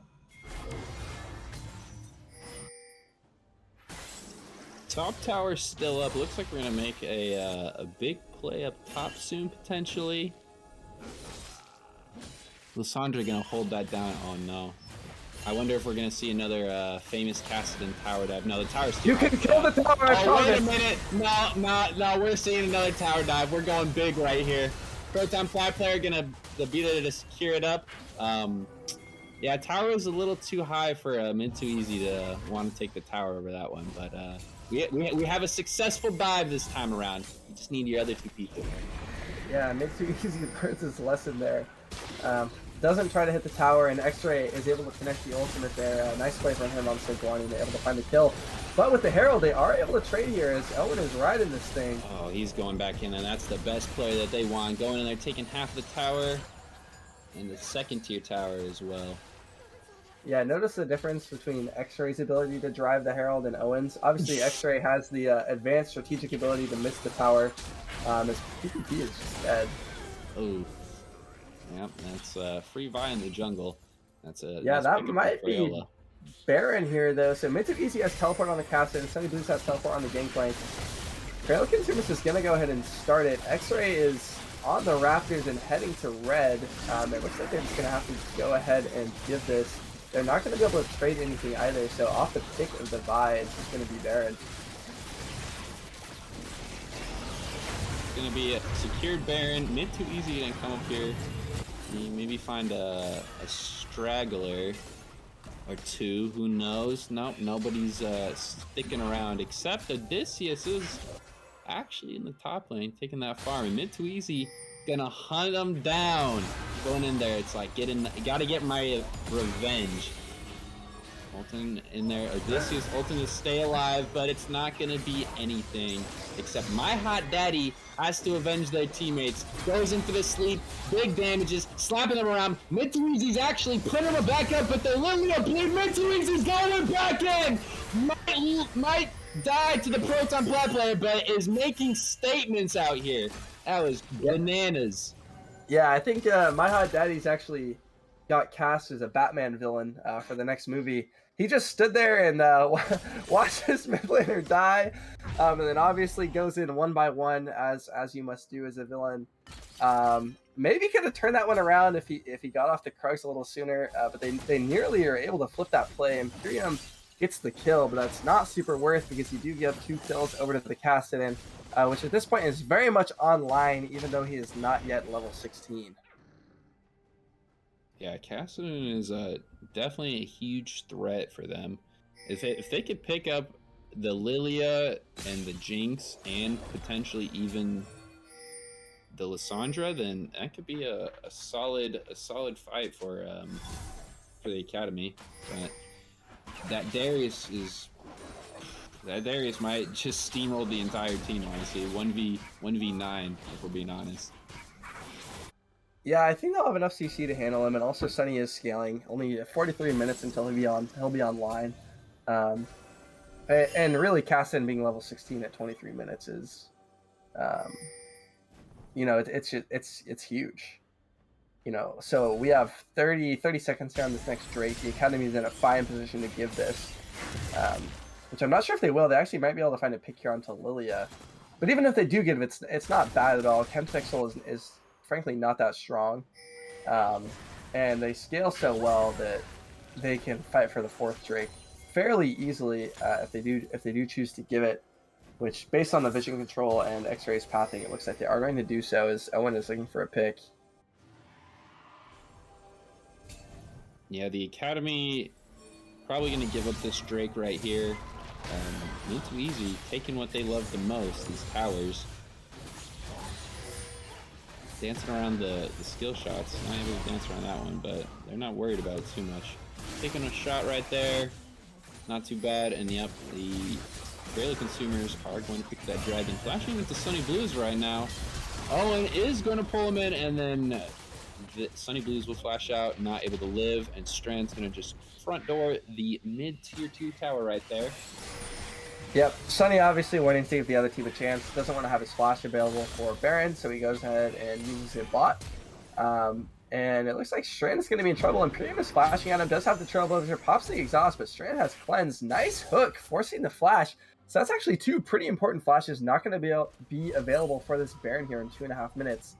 Top tower still up. Looks like we're gonna make a big play up top soon potentially. Lysandra gonna hold that down. Oh no. I wonder if we're gonna see another famous Kassadin tower dive. No, the tower's too You can kill the tower, I promise. Wait a minute. No, we're seeing another tower dive. We're going big right here. Proton Fly player gonna be there to secure it up. Yeah, tower is a little too high for mid too easy to want to take the tower over that one, but we have a successful dive this time around. You just need your other two people. Yeah, mid too easy learns his lesson there. Doesn't try to hit the tower, and X-Ray is able to connect the ultimate there. Nice play from him on Sejuani, able to find the kill. But with the Herald, they are able to trade here as Owen is riding this thing. Oh, he's going back in, and that's the best play that they want. Going in there, taking half the tower, and the second tier tower as well. Yeah, notice the difference between X-Ray's ability to drive the Herald and Owen's. Obviously, X-Ray has the advanced strategic ability to miss the tower, as PPP is just dead. Oh. Yep, that's free Vi in the jungle. That's a yeah. nice That might be Crayola. Baron here though. So Mid too easy has teleport on the Kassadin, and Sunny Blues has teleport on the Gangplank. Crayola Consumers is gonna go ahead and start it. X-Ray is on the Raptors and heading to red. It looks like they're just gonna have to go ahead and give this. They're not gonna be able to trade anything either. So off the pick of the Vi, it's just gonna be Baron. It's gonna be a secured Baron. Mid too easy to come up here. Maybe find a straggler or two. Who knows? Nope, nobody's sticking around except Odysseus is actually in the top lane, taking that farm. And mid too easy, gonna hunt them down. Going in there, it's like gotta get my revenge. Ultin in there, Odysseus ulting to stay alive, but it's not gonna be anything except my hot daddy has to avenge their teammates. Goes into the sleep, big damages, slapping them around. Mid too easy's actually putting them back up, but the Lilia bleed. Mid too easy's going back in. Might die to the Proton Blood player, but is making statements out here. That was bananas. Yeah, I think my hot daddy's actually got cast as a Batman villain for the next movie. He just stood there and watched his mid laner die, and then obviously goes in one by one as you must do as a villain. Maybe could have turned that one around if he got off the Krugs a little sooner, but they nearly are able to flip that play. Imperium gets the kill, but that's not super worth because you do give 2 kills over to the Kassadin, which at this point is very much online, even though he is not yet level 16. Yeah, Kassadin is definitely a huge threat for them. If they could pick up the Lilia and the Jinx and potentially even the Lysandra, then that could be a solid fight for the Academy. But that Darius might just steamroll the entire team, honestly. 1v9 if we're being honest. Yeah, I think they'll have enough CC to handle him, and also Sunny is scaling. Only 43 minutes until he'll be online. And really, Kassadin being level 16 at 23 minutes is, it's huge. So we have 30 seconds here on this next Drake. The Academy is in a fine position to give this, which I'm not sure if they will. They actually might be able to find a pick here onto Lilia. But even if they do give it, it's not bad at all. Chemtech Soul is frankly not that strong, and they scale so well that they can fight for the 4th Drake fairly easily if they do choose to give it, which based on the vision control and X-Ray's pathing, it looks like they are going to do so as Owen is looking for a pick. Yeah, the Academy probably going to give up this Drake right here. Not too easy, taking what they love the most, these towers. Dancing around the skill shots. Not able to dance around that one, but they're not worried about it too much. Taking a shot right there. Not too bad. And yep, the Crayola consumers are going to pick that dragon. Flashing into Sunny Blues right now. Owen is going to pull him in, and then the Sunny Blues will flash out, not able to live, and Strand's going to just front door the mid-tier 2 tower right there. Yep, Sunny obviously wanting to give the other team a chance. Doesn't want to have his flash available for Baron, so he goes ahead and uses it bot. And it looks like Strand is going to be in trouble. Imperium is flashing at him, does have the Trailblazer, pops the exhaust, but Strand has cleanse. Nice hook, forcing the flash. So that's actually 2 pretty important flashes not going to be available for this Baron here in 2.5 minutes.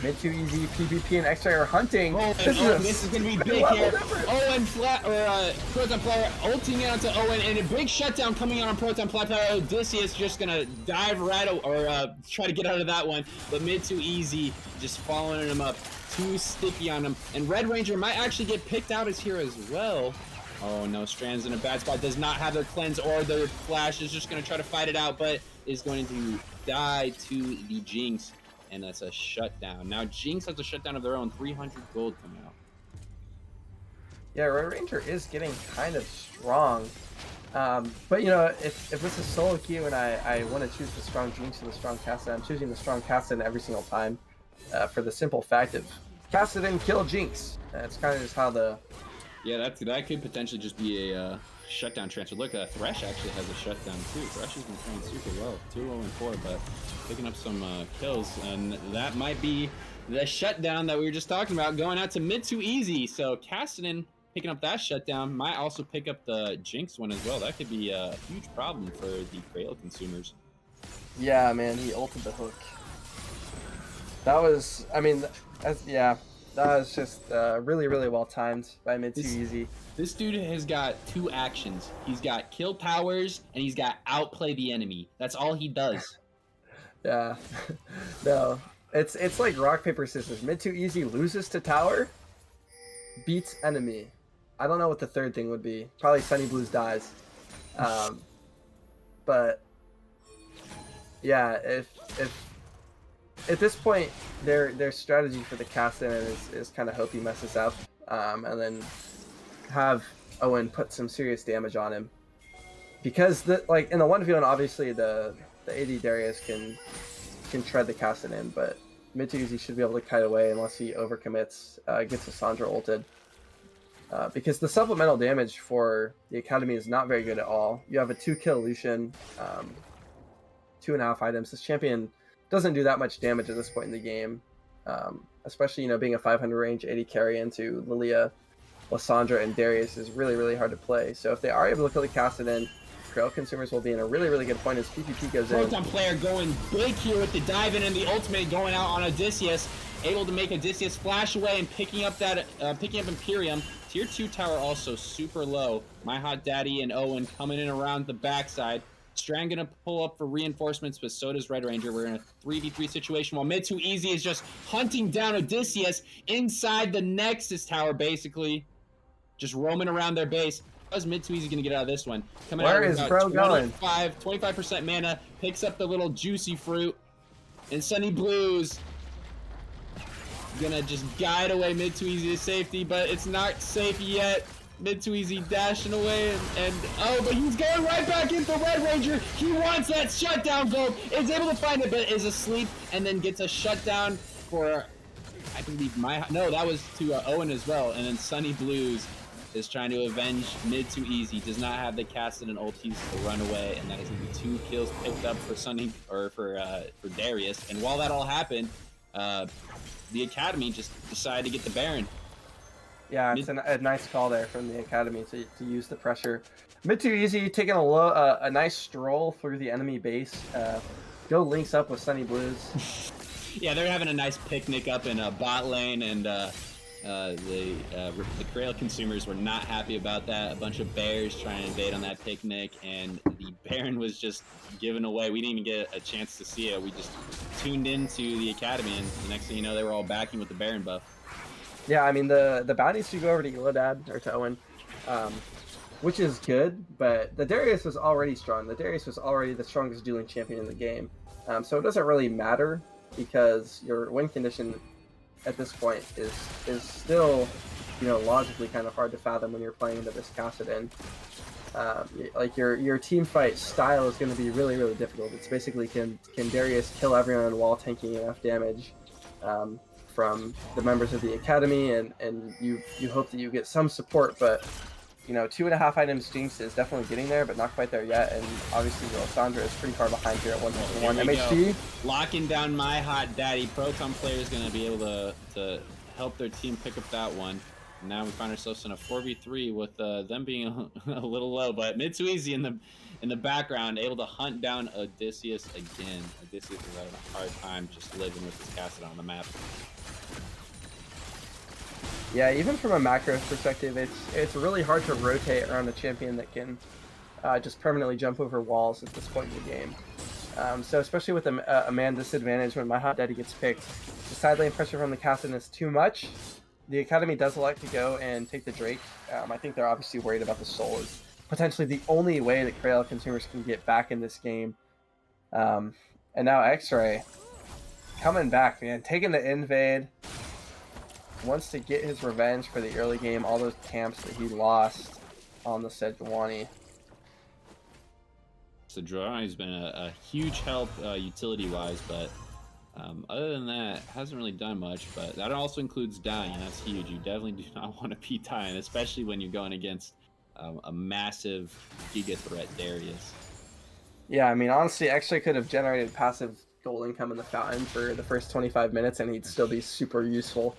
Mid 2 easy, PvP and X-Ray are hunting. This is going to be big here. Owen Proton Player ulting out to Owen, and a big shutdown coming on Proton Player. Odysseus just going to dive right or try to get out of that one, but mid 2 easy, just following him up. Too sticky on him, and Red Ranger might actually get picked out as here as well. Oh no, Strand's in a bad spot, does not have their cleanse or their flash, is just going to try to fight it out, but is going to die to the Jinx. And that's a shutdown. Now Jinx has a shutdown of their own, 300 gold coming out. Yeah, Red Ranger is getting kind of strong. But you know, if this is solo queue and I want to choose the strong Jinx or the strong Kassadin, I'm choosing the strong Kassadin every single time. For the simple fact of Kassadin kill Jinx. That's kind of just how the... Yeah, that could potentially just be a shutdown transfer. Look, Thresh actually has a shutdown too. Thresh has been playing super well, 2-0-4, but picking up some kills, and that might be the shutdown that we were just talking about, going out to mid 2 easy. So Kassadin picking up that shutdown might also pick up the Jinx one as well. That could be a huge problem for the Crayola consumers. Yeah, man, he ulted the hook. That was, I mean, yeah, that was just really, really well timed by mid 2 easy. This dude has got 2 actions. He's got kill towers, and he's got outplay the enemy. That's all he does. Yeah, no, it's like rock paper scissors. Mid 2 easy loses to tower, beats enemy. I don't know what the third thing would be. Probably Sunny Blues dies. But yeah, if at this point their strategy for the Kassadin is kind of hope he messes up, and then have Owen put some serious damage on him, because like in the 1v1 obviously the AD Darius can tread the Kassadin, but mid 2 easy should be able to kite away unless he overcommits, gets a Sandra ulted. Because the supplemental damage for the Academy is not very good at all. You have a 2-kill Lucian, 2.5 items. This champion doesn't do that much damage at this point in the game, especially, you know, being a 500 range 80 carry into Lilia, Lissandra, and Darius is really, really hard to play. So if they are able to kill the Kassadin, Crayola consumers will be in a really, really good point as PvP goes in. Proton Player going big here with the dive in and the ultimate going out on Odysseus, able to make Odysseus flash away and picking up Imperium. Tier 2 tower also super low. My Hot Daddy and Owen coming in around the backside. Strand gonna pull up for reinforcements, but so does Red Ranger. We're in a 3v3 situation while mid 2 easy is just hunting down Odysseus inside the Nexus tower, basically. Just roaming around their base. How's mid 2 easy gonna get out of this one? Coming Where out is bro going? 25% mana, picks up the little juicy fruit. And Sunny Blues gonna just guide away mid 2 easy to safety, but it's not safe yet. Mid 2 easy dashing away, and oh, but he's going right back into Red Ranger. He wants that shutdown gold. Is able to find it, but is asleep, and then gets a shutdown for, I believe, no, that was to Owen as well. And then Sunny Blues is trying to avenge mid 2 easy. Does not have the Kassadin and ultis to run away, and that is gonna be 2 kills picked up for Sunny, or for Darius. And while that all happened, the Academy just decided to get the Baron. Yeah, it's a nice call there from the Academy to use the pressure. Mid 2 easy, taking a nice stroll through the enemy base. Go links up with Sunny Blues. Yeah, they're having a nice picnic up in bot lane, and the Crayola consumers were not happy about that. A bunch of bears trying to invade on that picnic, and the Baron was just given away. We didn't even get a chance to see it. We just tuned into the Academy, and the next thing you know, they were all backing with the Baron buff. Yeah, I mean the bounties do go over to Illidan or to Owen, um, which is good. But the Darius was already strong. The Darius was already the strongest dueling champion in the game, so it doesn't really matter because your win condition at this point is still, logically kind of hard to fathom when you're playing into this Kassadin. Like your team fight style is going to be really really difficult. It's basically can Darius kill everyone while tanking enough damage from the members of the academy, and you hope that you get some support, but 2.5 items Jinx is definitely getting there, but not quite there yet. And obviously, Lysandra is pretty far behind here at 151 MHD. Locking down my hot daddy. Proton player is going to be able to help their team pick up that one. Now we find ourselves in a 4v3 with them being a little low, but Mitsuizi in the background able to hunt down Odysseus again. Odysseus is having a hard time just living with his castle on the map. Yeah, even from a macro perspective, it's really hard to rotate around a champion that can just permanently jump over walls at this point in the game. So especially with a man disadvantage when my hot daddy gets picked, the side lane pressure from the Kassadin is too much. The academy does like to go and take the Drake. I think they're obviously worried about the soul. Is potentially the only way that Crayola consumers can get back in this game. And now X-Ray coming back, man, taking the invade. Wants to get his revenge for the early game, all those camps that he lost on the Sejuani. Sejuani's been a huge help utility-wise, but other than that, hasn't really done much. But that also includes dying, and that's huge. You definitely do not want to be dying, especially when you're going against a massive Giga threat Darius. Yeah, I mean, honestly, X-Ray could have generated passive gold income in the fountain for the first 25 minutes, and he'd still be super useful.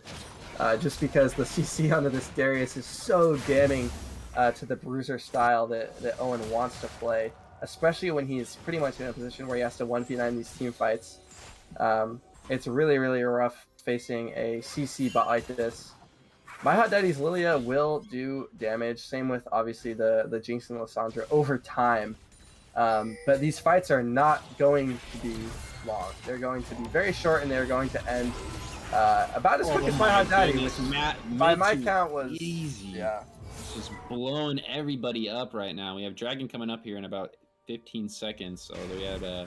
Just because the CC onto this Darius is so damning to the bruiser style that Owen wants to play, especially when he's pretty much in a position where he has to 1v9 these team fights. It's really, really rough facing a CC bot like this. My Hot Daddy's Lilia will do damage, same with obviously the Jinx and Lysandra over time. But these fights are not going to be long. They're going to be very short, and they're going to end about as quick as my Hot Daddy, which by my count was easy. Yeah, just blowing everybody up right now. We have Dragon coming up here in about 15 seconds, so we have a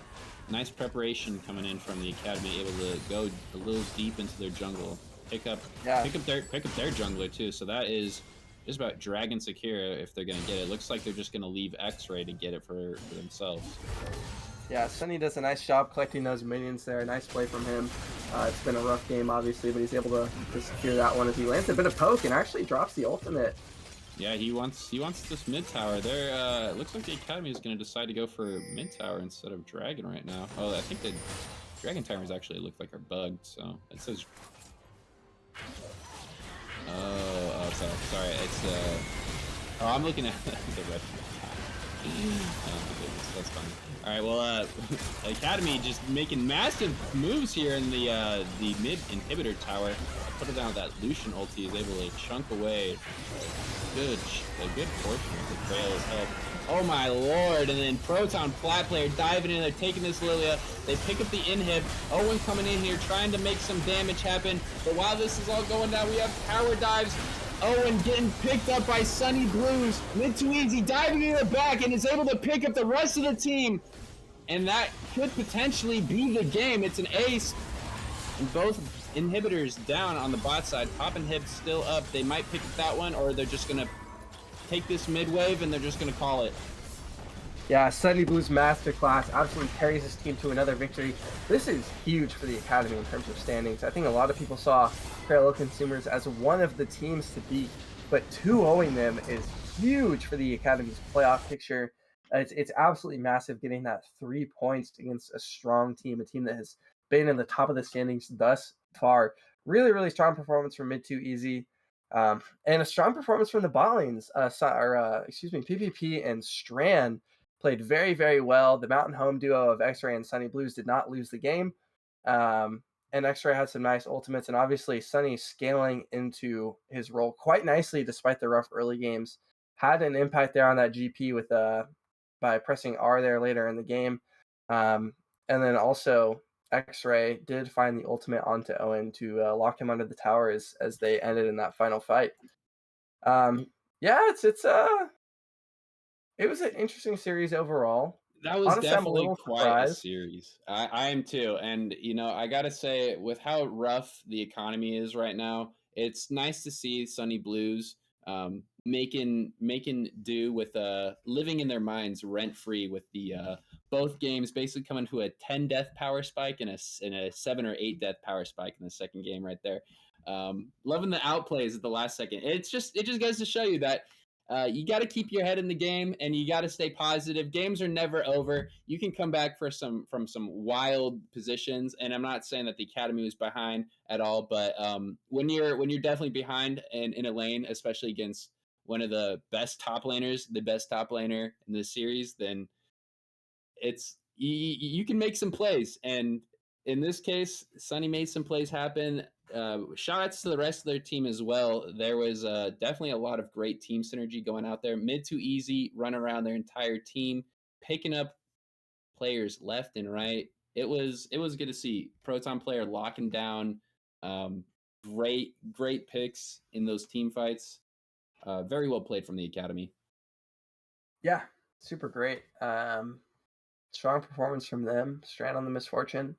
nice preparation coming in from the academy, able to go a little deep into their jungle, pick up their jungler too. So that is just about Dragon secure if they're gonna get it. Looks like they're just gonna leave X-Ray to get it for themselves. Yeah, Sunny does a nice job collecting those minions there. Nice play from him. It's been a rough game, obviously, but he's able to secure that one as he lands a bit of poke and actually drops the ultimate. Yeah, he wants this mid tower. There, it looks like the academy is going to decide to go for mid tower instead of Dragon right now. Oh, I think the Dragon towers actually look like are bugged. So it says. Oh, sorry. It's Oh, I'm looking at the red. That's fine. All right, well, Academy just making massive moves here in the mid inhibitor tower. Put it down with that Lucian ulti is able to chunk away a good portion of the Crayola's health. Oh my lord! And then Proton flat player diving in there, taking this Lilia. They pick up the inhib. Owen coming in here, trying to make some damage happen. But while this is all going down, we have power dives. Owen getting picked up by Sunny Blues. Mitsuizi diving in the back and is able to pick up the rest of the team. And that could potentially be the game. It's an ace. And both inhibitors down on the bot side. Top inhib still up. They might pick up that one, or they're just going to take this mid wave and they're just going to call it. Yeah, Sunny Blues masterclass absolutely carries his team to another victory. This is huge for the Academy in terms of standings. I think a lot of people saw Crayola Consumers as one of the teams to beat, but 2-0ing them is huge for the Academy's playoff picture. It's absolutely massive getting that 3 points against a strong team, a team that has been in the top of the standings thus far. Really, really strong performance from Mid2Easy. And a strong performance from the bot lanes. PPP and Strand played very, very well. The Mountain Home duo of X-Ray and Sunny Blues did not lose the game. And X-Ray had some nice ultimates. And obviously, Sunny scaling into his role quite nicely despite the rough early games. Had an impact there on that GP by pressing R there later in the game. And then also X-Ray did find the ultimate onto Owen to lock him under the tower as they ended in that final fight. Um, yeah, it was an interesting series overall. That was Honestly, I'm a definitely little quite a surprised. series. I am too. And, I got to say, with how rough the economy is right now, it's nice to see Sunny Blues making do with living in their minds rent free with the both games basically coming to a 10 death power spike and a 7 or 8 death power spike in the second game right there. Loving the outplays at the last second. It just goes to show you that you got to keep your head in the game and you got to stay positive. Games are never over. You can come back from some wild positions, and I'm not saying that the academy was behind at all, but when you're definitely behind in a lane, especially against one of the best top laners, the best top laner in the series, then you can make some plays. And in this case, Sunny made some plays happen. Shout outs to the rest of their team as well. There was definitely a lot of great team synergy going out there. Mid to easy run around their entire team, picking up players left and right. It was good to see Proton player locking down great picks in those team fights. Very well played from the academy. Yeah, super great. Strong performance from them. Strand on the misfortune.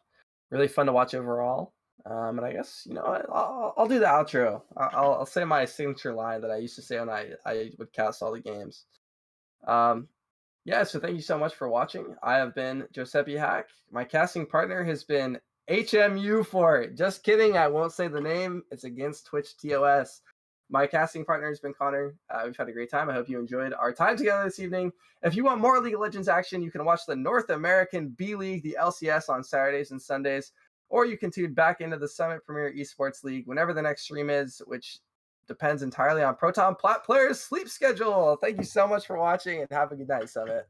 Really fun to watch overall. And I guess what, I'll do the outro. I'll say my signature line that I used to say when I would cast all the games. Um, yeah, so thank you so much for watching. I have been Giuseppe Hack. My casting partner has been HMU for it. Just kidding. I won't say the name. It's against Twitch TOS. My casting partner has been Connor. We've had a great time. I hope you enjoyed our time together this evening. If you want more League of Legends action, you can watch the North American B League, the LCS, on Saturdays and Sundays, or you can tune back into the Summit Premier Esports League whenever the next stream is, which depends entirely on Proton Plat players' sleep schedule. Thank you so much for watching and have a good night, Summit.